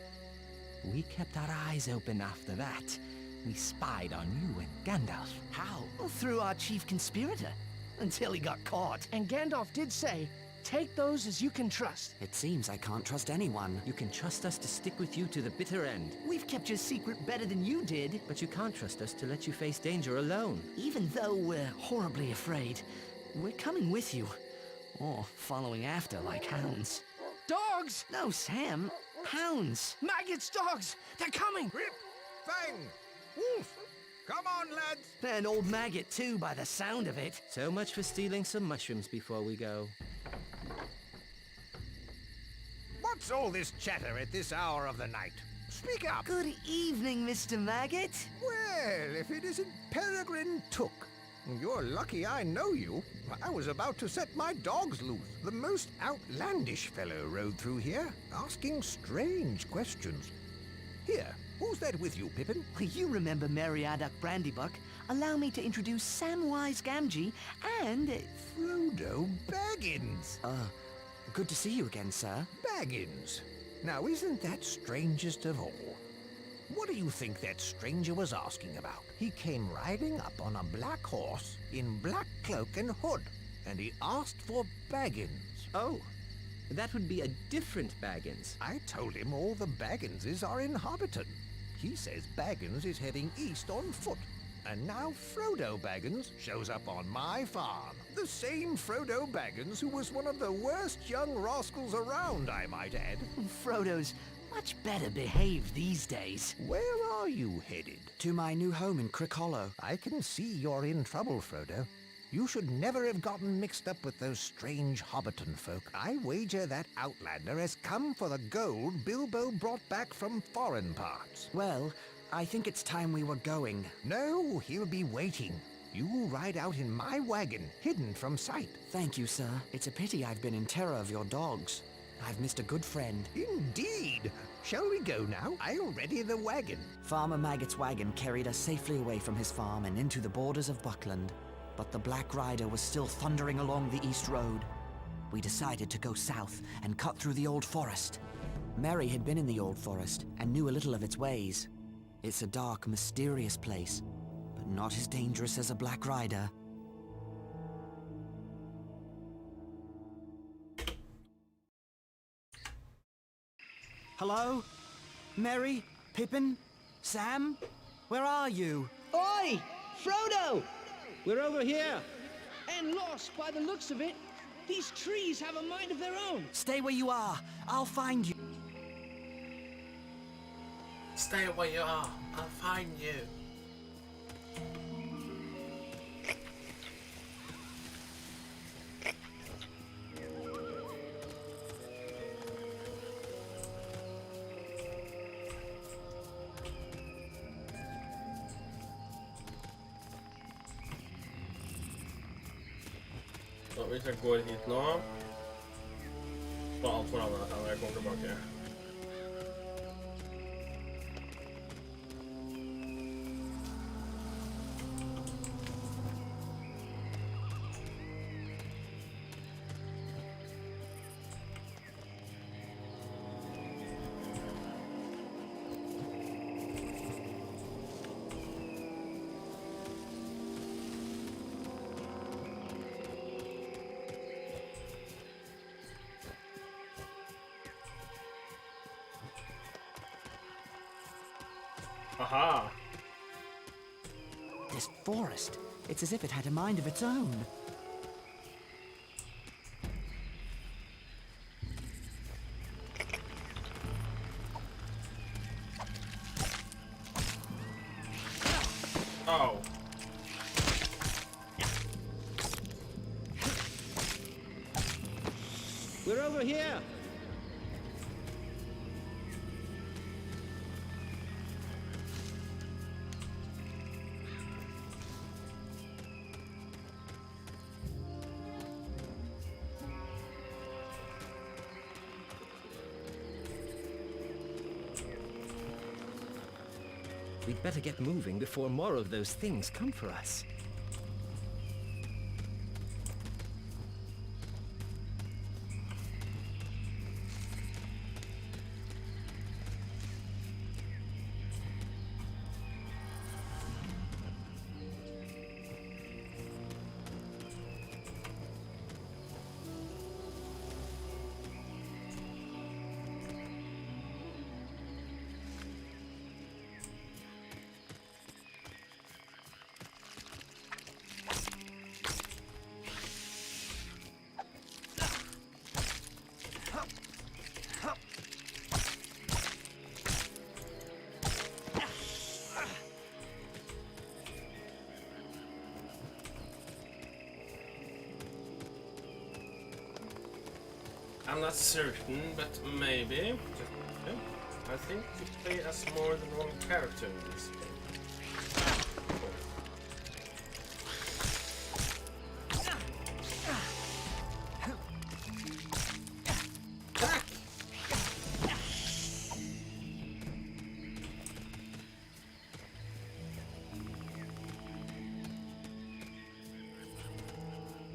We kept our eyes open after that. We spied on you and Gandalf. How? Well, through our chief conspirator, until he got caught. And Gandalf did say, take those as you can trust. It seems I can't trust anyone. You can trust us to stick with you to the bitter end. We've kept your secret better than you did. But you can't trust us to let you face danger alone. Even though we're horribly afraid, we're coming with you. Or following after like hounds. Dogs! No, Sam. Hounds. Maggots, dogs! They're coming! Rip! Fang! Wolf! Come on, lads! An old maggot, too, by the sound of it. So much for stealing some mushrooms before we go. What's all this chatter at this hour of the night? Speak up! Good evening, Mr. Maggot. Well, if it isn't Peregrine Took. You're lucky I know you. I was about to set my dogs loose. The most outlandish fellow rode through here, asking strange questions. Here, who's that with you, Pippin? You remember Meriadoc Brandybuck. Allow me to introduce Samwise Gamgee and... Frodo Baggins. Good to see you again, sir. Baggins. Now, isn't that strangest of all? What do you think that stranger was asking about? He came riding up on a black horse in black cloak and hood, and he asked for Baggins. Oh, that would be a different Baggins. I told him all the Bagginses are in Hobbiton. He says Baggins is heading east on foot. And now Frodo Baggins shows up on my farm. The same Frodo Baggins who was one of the worst young rascals around, I might add. Frodo's much better behaved these days. Where are you headed? To my new home in Crickhollow. I can see you're in trouble, Frodo. You should never have gotten mixed up with those strange Hobbiton folk. I wager that outlander has come for the gold Bilbo brought back from foreign parts. Well, I think it's time we were going. No, he'll be waiting. You will ride out in my wagon, hidden from sight. Thank you, sir. It's a pity I've been in terror of your dogs. I've missed a good friend. Indeed. Shall we go now? I'll ready the wagon. Farmer Maggot's wagon carried us safely away from his farm and into the borders of Buckland. But the Black Rider was still thundering along the East Road. We decided to go south and cut through the Old Forest. Merry had been in the Old Forest and knew a little of its ways. It's a dark, mysterious place, but not as dangerous as a Black Rider. Hello? Merry? Pippin? Sam? Where are you? Oi! Frodo! We're over here. And lost by the looks of it. These trees have a mind of their own. Stay where you are. I'll find you. Stay where you are. I'll find you. Så hvis jeg går hit nå, så alt forandrer seg når jeg kommer tilbake. Aha! This forest, it's as if it had a mind of its own. Oh. We're over here. We'd better get moving before more of those things come for us. I'm not certain, but maybe. I think you play as more than one character in this game.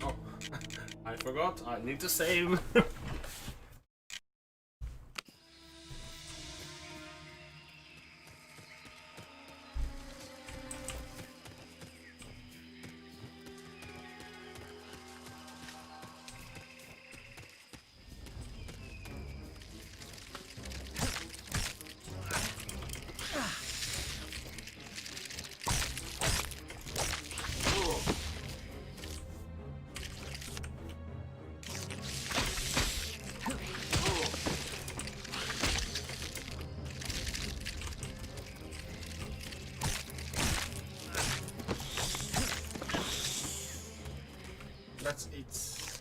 Oh, I forgot. I need to save. That's it.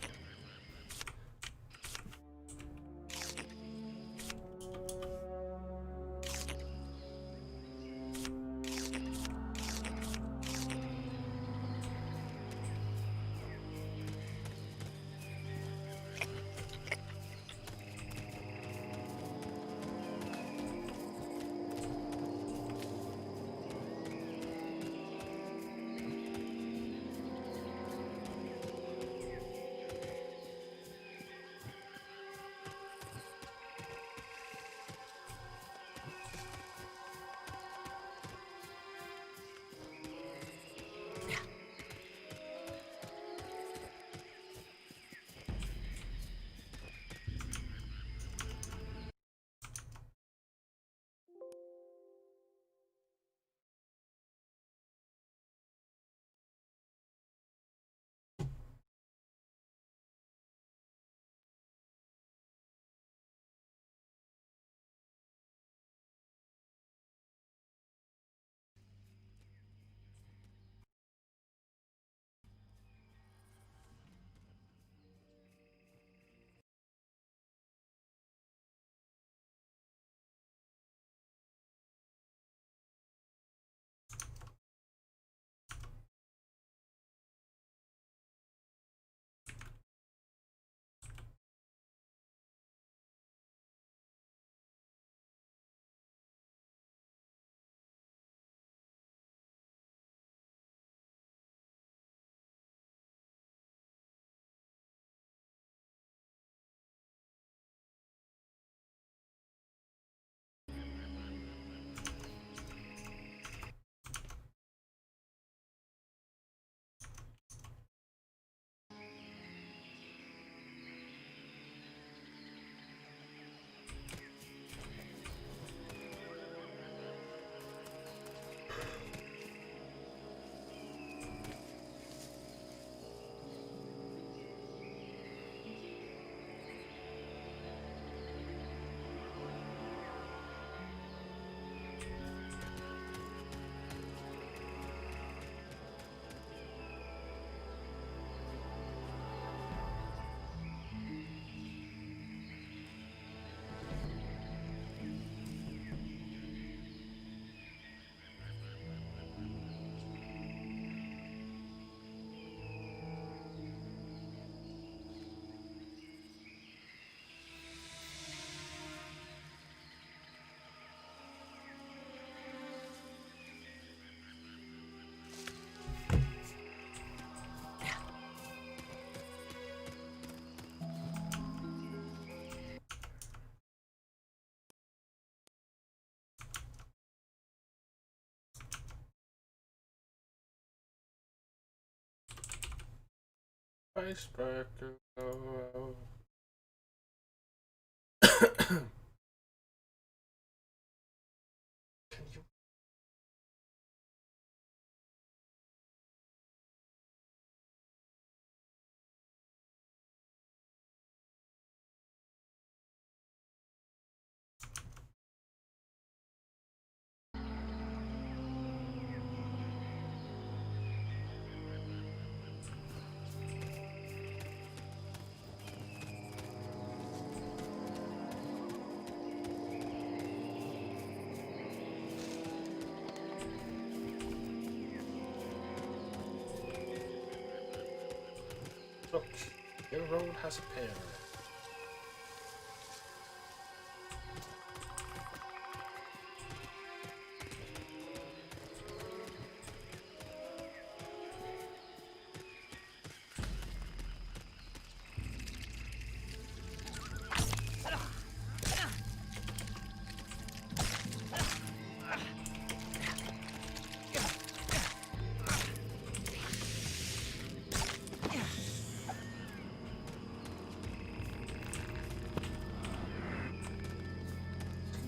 Icebreaker. Can you? Look, your road has a pair.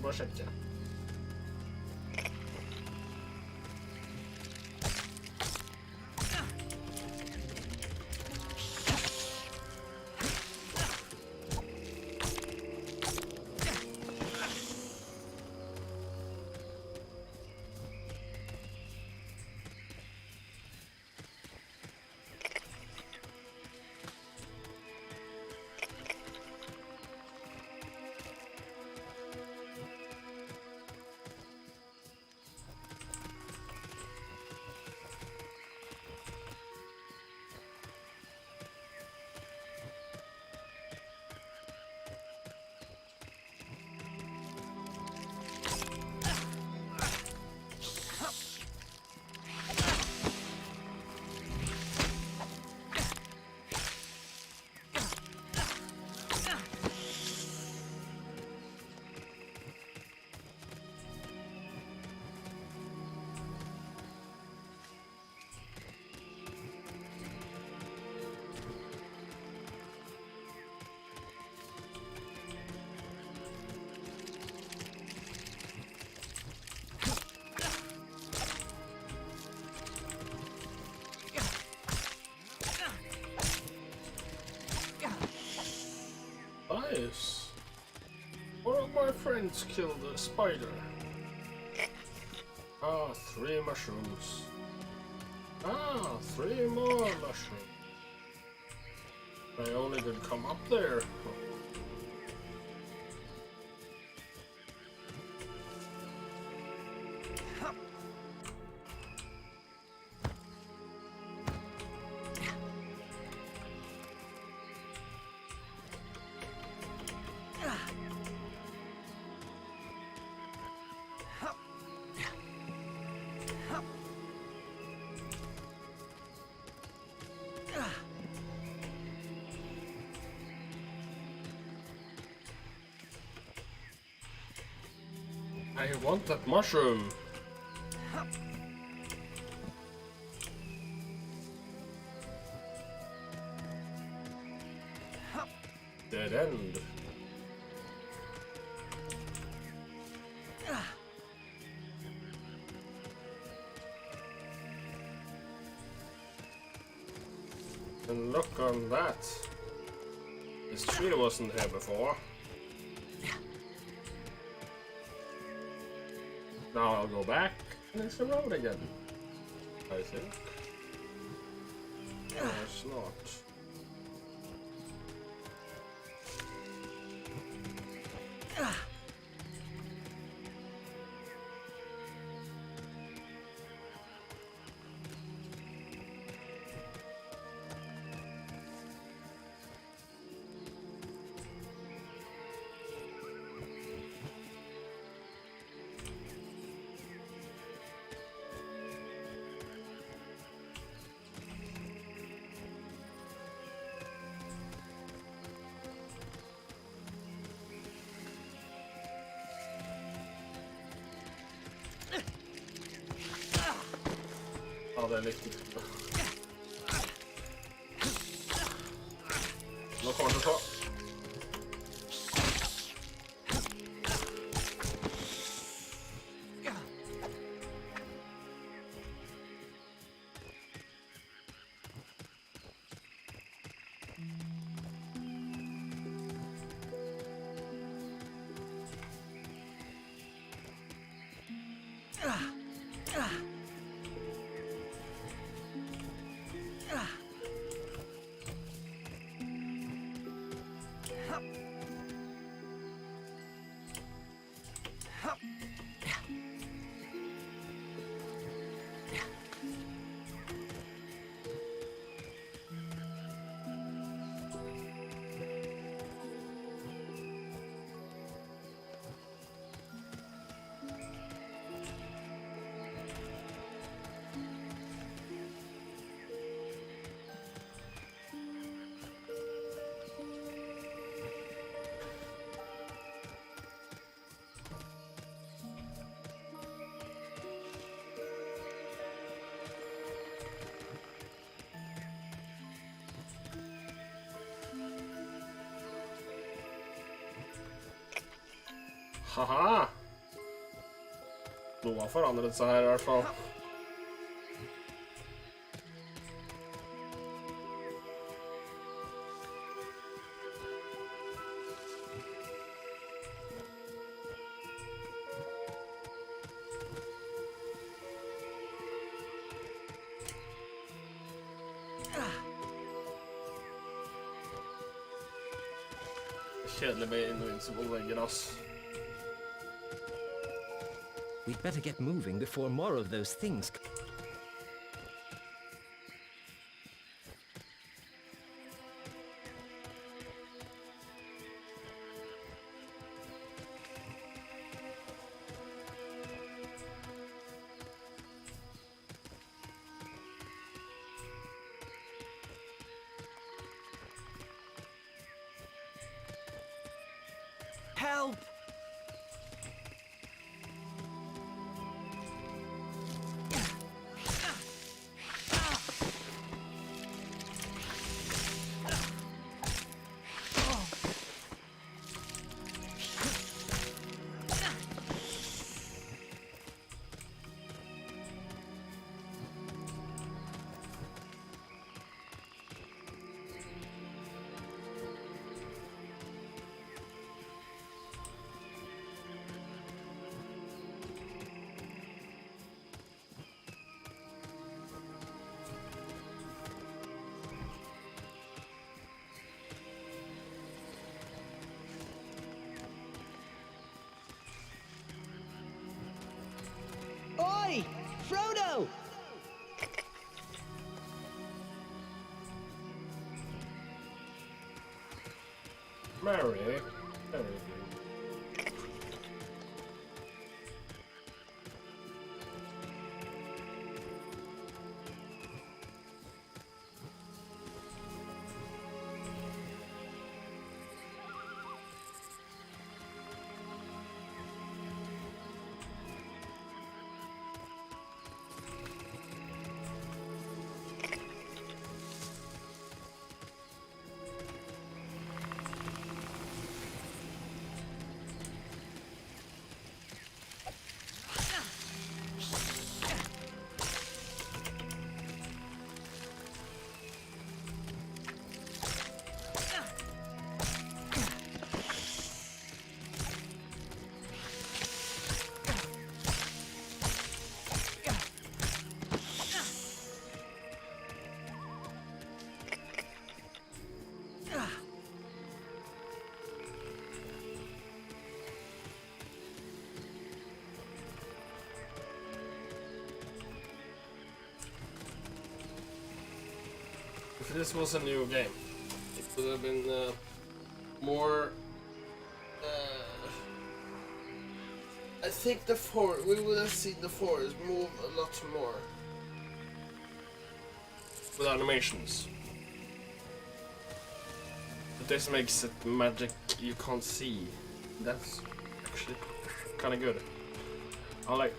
Bara checka. Prince killed a spider. Ah, 3 mushrooms. Ah, 3 more mushrooms. I only could come up there. I want that mushroom. Dead end. And look on that. This tree wasn't here before. Now I'll go back and it's the road again. I think. No, it's not. Ja, det er litt... Nå kommer det på. Haha! Noe har forandret seg her i hvert fall. Kjedelig med Invincible-vegger, ass. We'd better get moving before more of those things. Help! Frodo! Mary. Mary. If this was a new game, it would have been more. I think we would have seen the forest move a lot more with animations. But this makes it magic you can't see. That's actually kind of good. I like.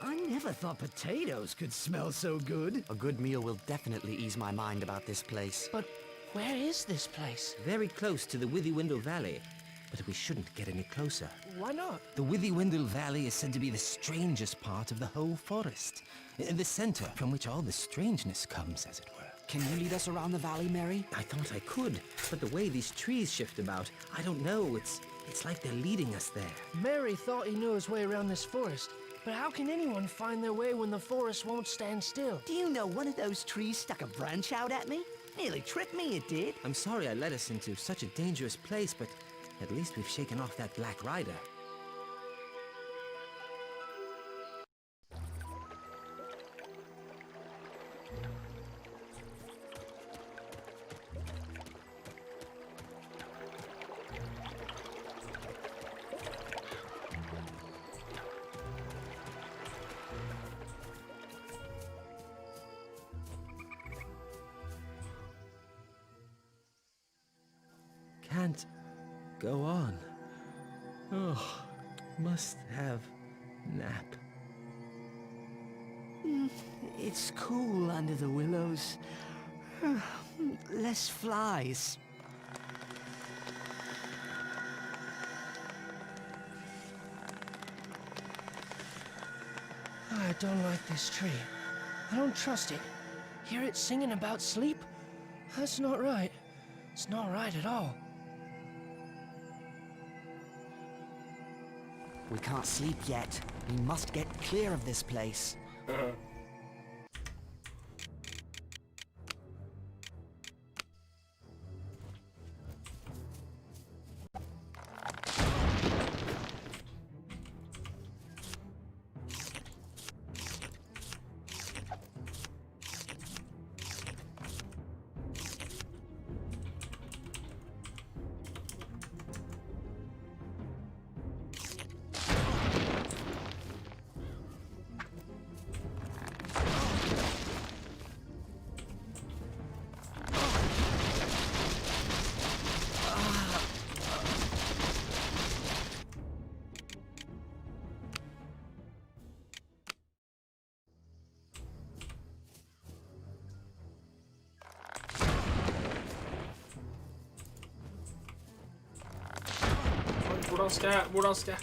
I never thought potatoes could smell so good. A good meal will definitely ease my mind about this place. But where is this place? Very close to the Withywindle Valley. But we shouldn't get any closer. Why not? The Withywindle Valley is said to be the strangest part of the whole forest. The center from which all the strangeness comes, as it were. Can you lead us around the valley, Mary? I thought I could, but the way these trees shift about, I don't know. It's like they're leading us there. Mary thought he knew his way around this forest. But how can anyone find their way when the forest won't stand still? Do you know one of those trees stuck a branch out at me? Nearly tripped me, it did. I'm sorry I led us into such a dangerous place, but at least we've shaken off that Black Rider. Can't go on. Oh, must have nap. It's cool under the willows. Less flies. I don't like this tree. I don't trust it. Hear it singing about sleep? That's not right. It's not right at all. We can't sleep yet. We must get clear of this place. Hvordan skal jeg?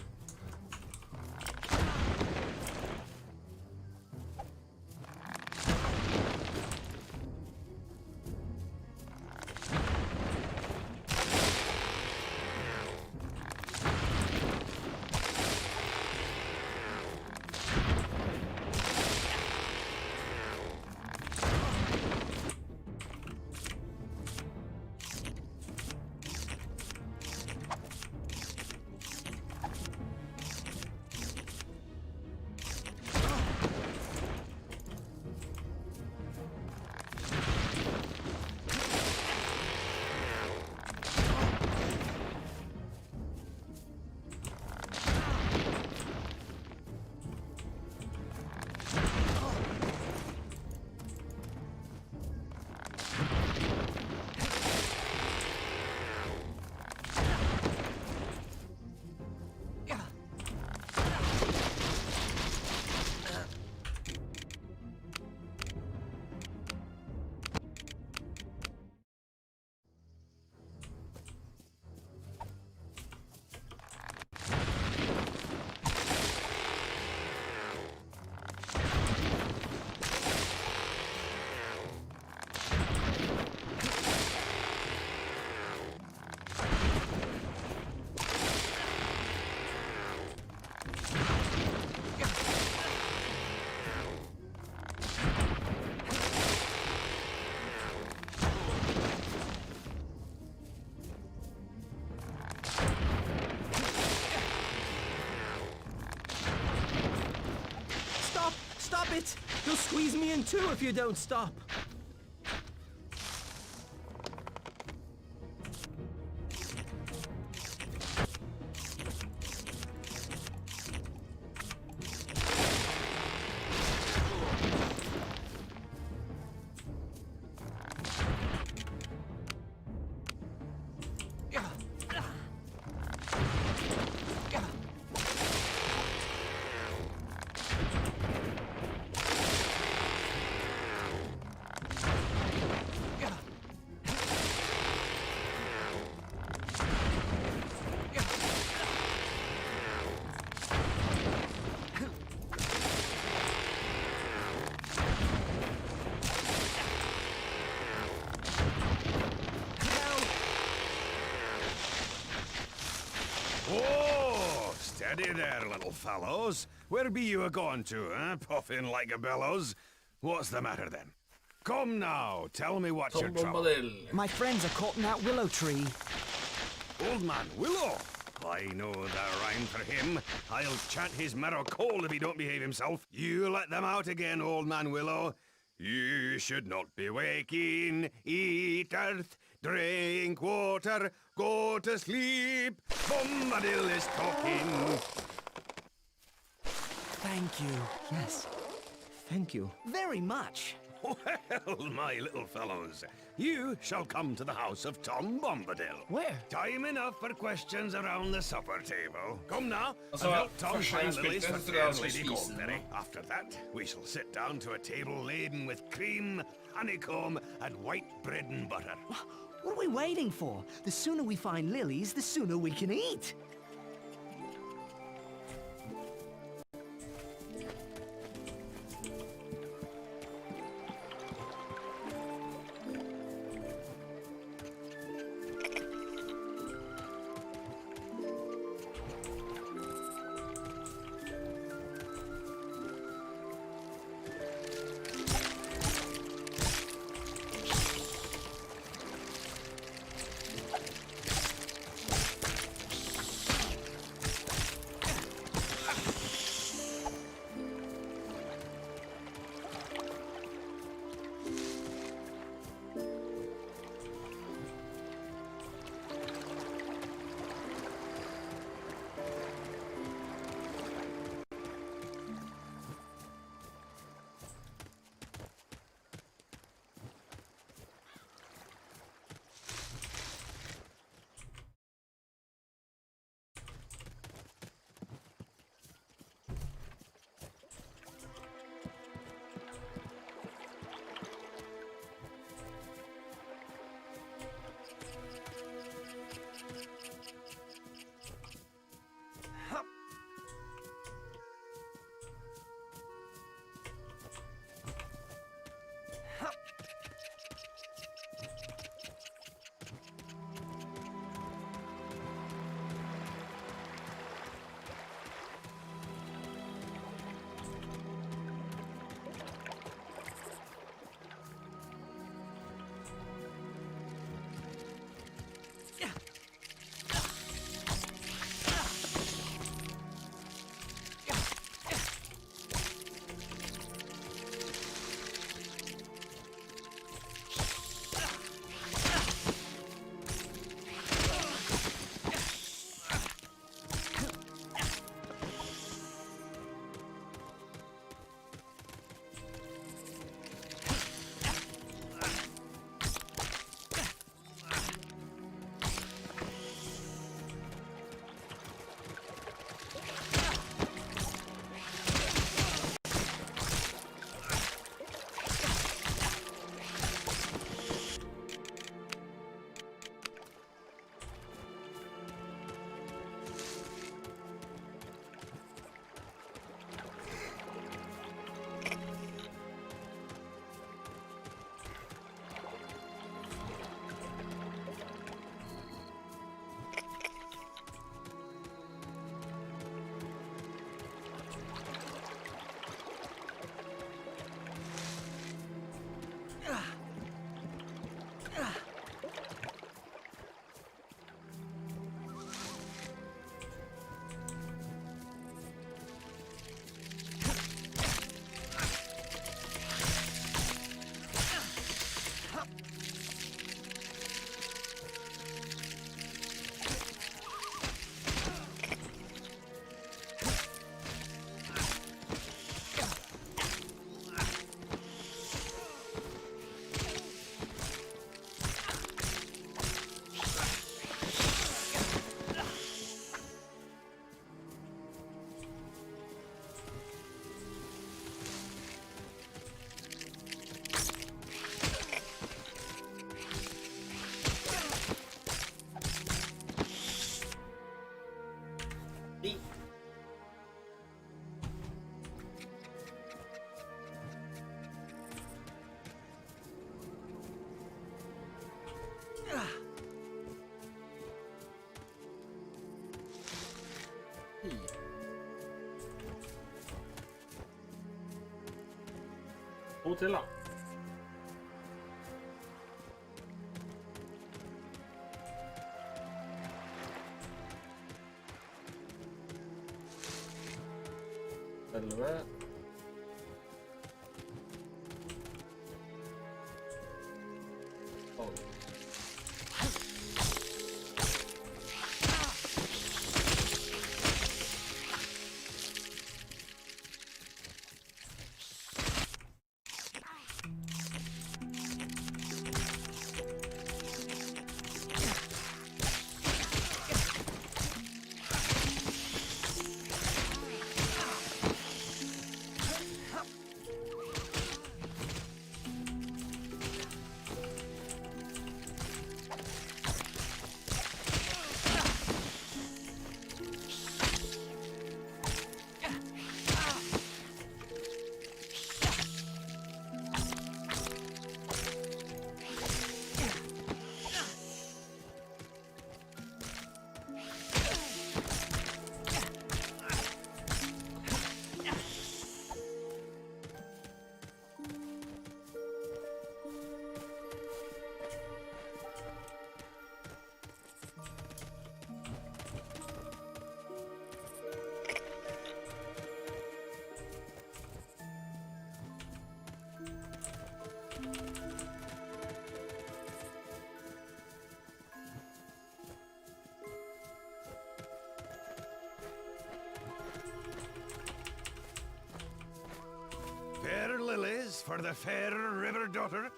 Stop it! You'll squeeze me in too if you don't stop. Oh, steady there, little fellows. Where be you a-going to, eh? Puffing like a bellows. What's the matter, then? Come now, tell me what's your trouble. My friends are caught in that willow tree. Old Man Willow? I know the rhyme for him. I'll chant his marrow cold if he don't behave himself. You let them out again, Old Man Willow. You should not be waking, eat earth, drink water, go to sleep. Bombadil is talking. Thank you. Yes. Thank you. Very much. Well, my little fellows, you shall come to the house of Tom Bombadil. Where? Time enough for questions around the supper table. Come now, and Altså, help Tom første gang find jeg lilies for spilte, så tror jeg fair han Lady skulle spise den, Goldberry. After that, we shall sit down to a table laden with cream, honeycomb, and white bread and butter. What are we waiting for? The sooner we find lilies, the sooner we can eat. To til, da. Elleve. Fair lilies for the fair river daughter.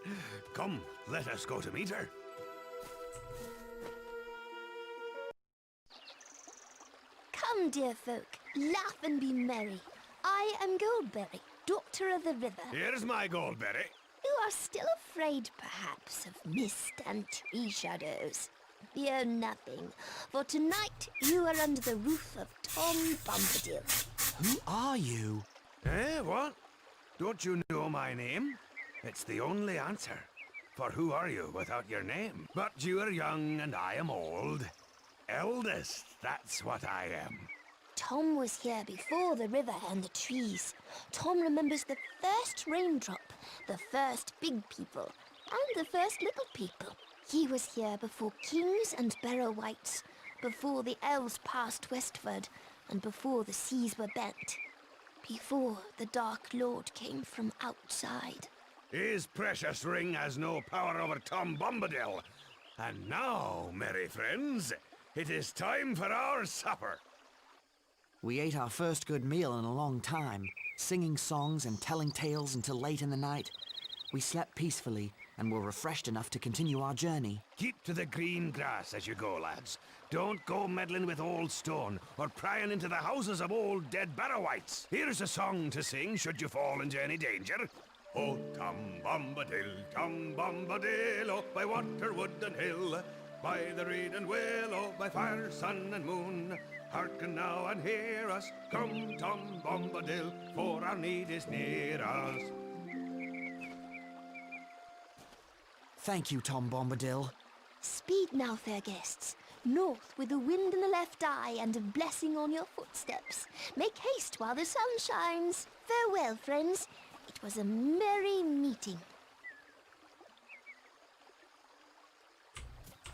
Come, let us go to meet her. Come, dear folk, laugh and be merry. I am Goldberry, Doctor of the River. Here's my Goldberry. You are still afraid, perhaps, of mist and tree shadows. Fear nothing, for tonight you are under the roof of Tom Bombadil. Who are you? Eh, what? Don't you know my name? It's the only answer. For who are you without your name? But you are young and I am old. Eldest, that's what I am. Tom was here before the river and the trees. Tom remembers the first raindrop, the first big people, and the first little people. He was here before kings and barrow wights, before the elves passed westward, and before the seas were bent. Before the Dark Lord came from outside. His precious ring has no power over Tom Bombadil. And now, merry friends, it is time for our supper. We ate our first good meal in a long time, singing songs and telling tales until late in the night. We slept peacefully and were refreshed enough to continue our journey. Keep to the green grass as you go, lads. Don't go meddling with old stone or prying into the houses of old dead barrow-wights. Here's a song to sing should you fall into any danger. Oh, Tom Bombadil, oh, by water, wood and hill, by the reed and willow, by fire, sun and moon. Hearken now and hear us, come Tom Bombadil, for our need is near us. Thank you, Tom Bombadil. Speed now, fair guests. North with the wind in the left eye and a blessing on your footsteps. Make haste while the sun shines. Farewell, friends. It was a merry meeting.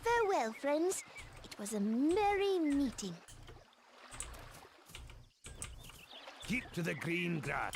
Farewell, friends. It was a merry meeting. Keep to the green grass.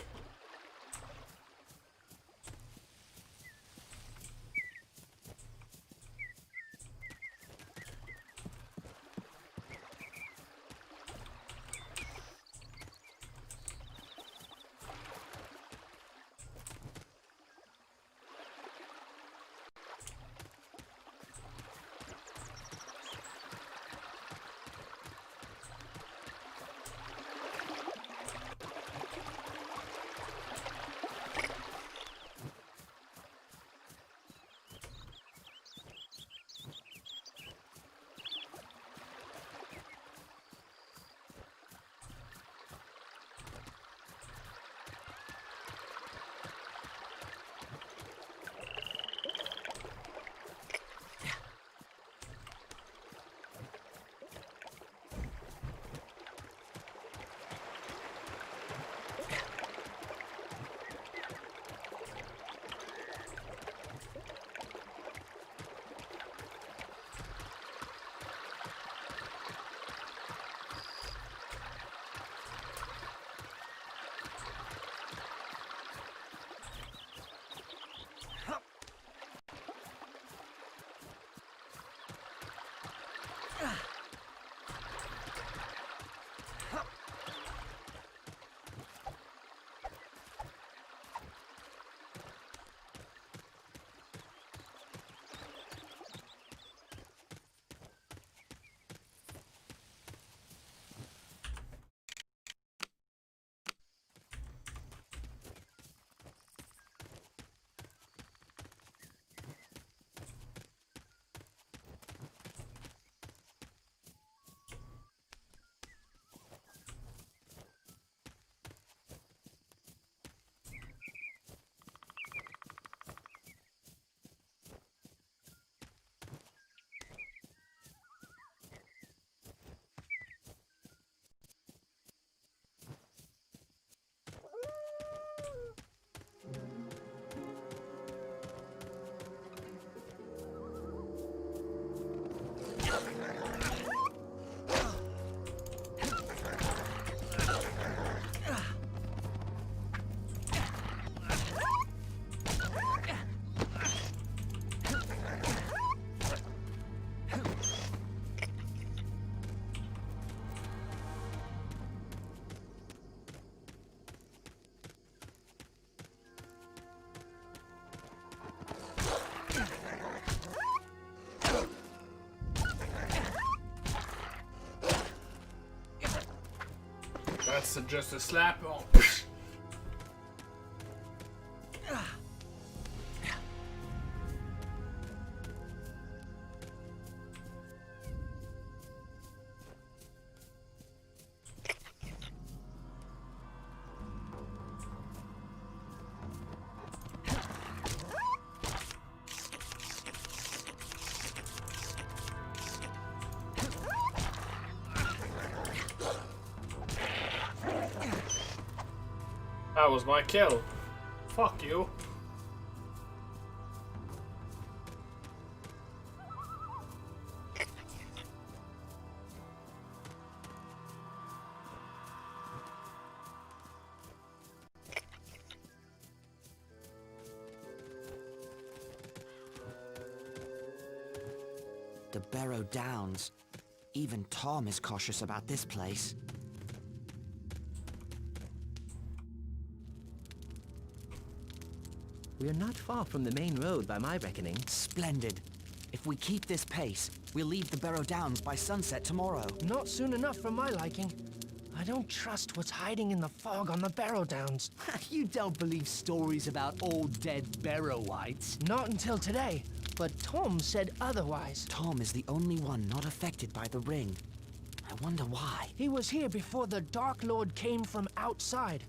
It's just a slap. Oh. That was my kill. Fuck you. The Barrow Downs. Even Tom is cautious about this place. We're not far from the main road by my reckoning. Splendid. If we keep this pace, we'll leave the Barrow Downs by sunset tomorrow. Not soon enough for my liking. I don't trust what's hiding in the fog on the Barrow Downs. You don't believe stories about old dead Barrowites? Not until today, but Tom said otherwise. Tom is the only one not affected by the ring. I wonder why. He was here before the Dark Lord came from outside.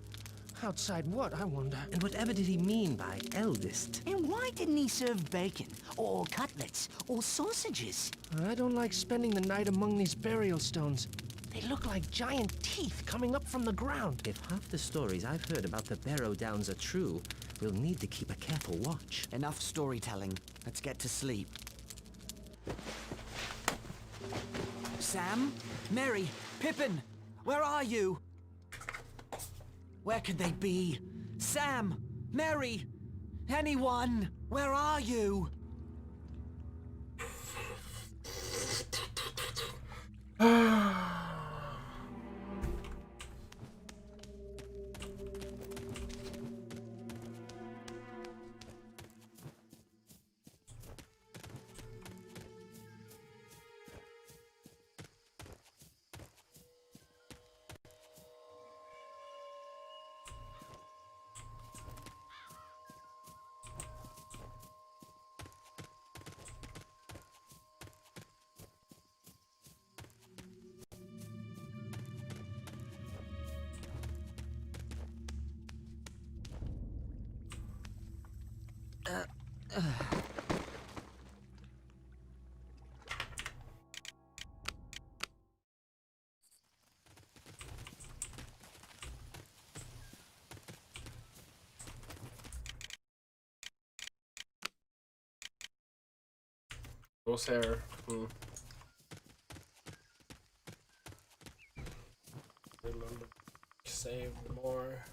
Outside what, I wonder? And whatever did he mean by eldest? And why didn't he serve bacon, or cutlets, or sausages? I don't like spending the night among these burial stones. They look like giant teeth coming up from the ground. If half the stories I've heard about the Barrow Downs are true, we'll need to keep a careful watch. Enough storytelling. Let's get to sleep. Sam? Mary? Pippin? Where are you? Where could they be? Sam? Mary? Anyone? Where are you? Those hair. Remember, save more.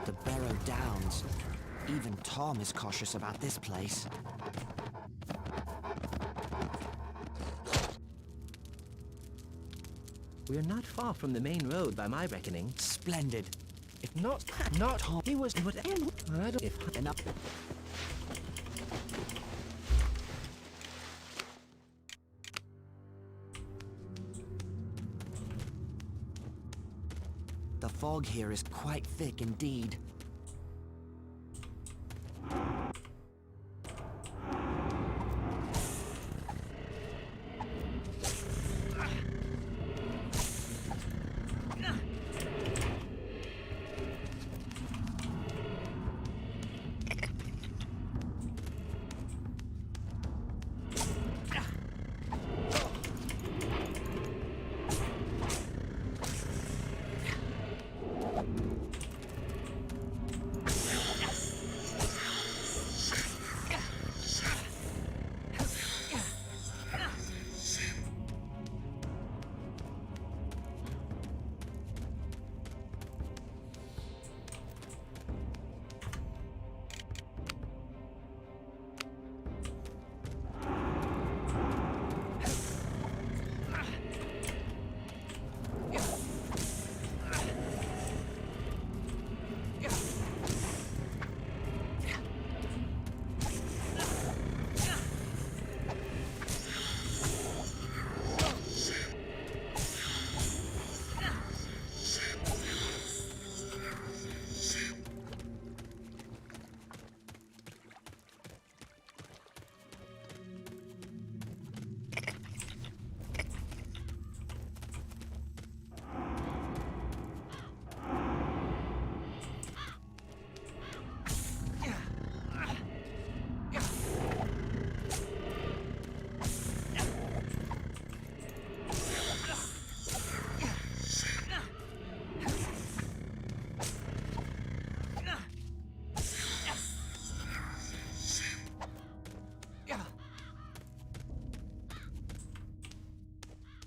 The Barrow Downs. Even Tom is cautious about this place. We're not far from the main road by my reckoning. Splendid. If not Tom, he was. I don't. if enough. The fog here is quite thick indeed.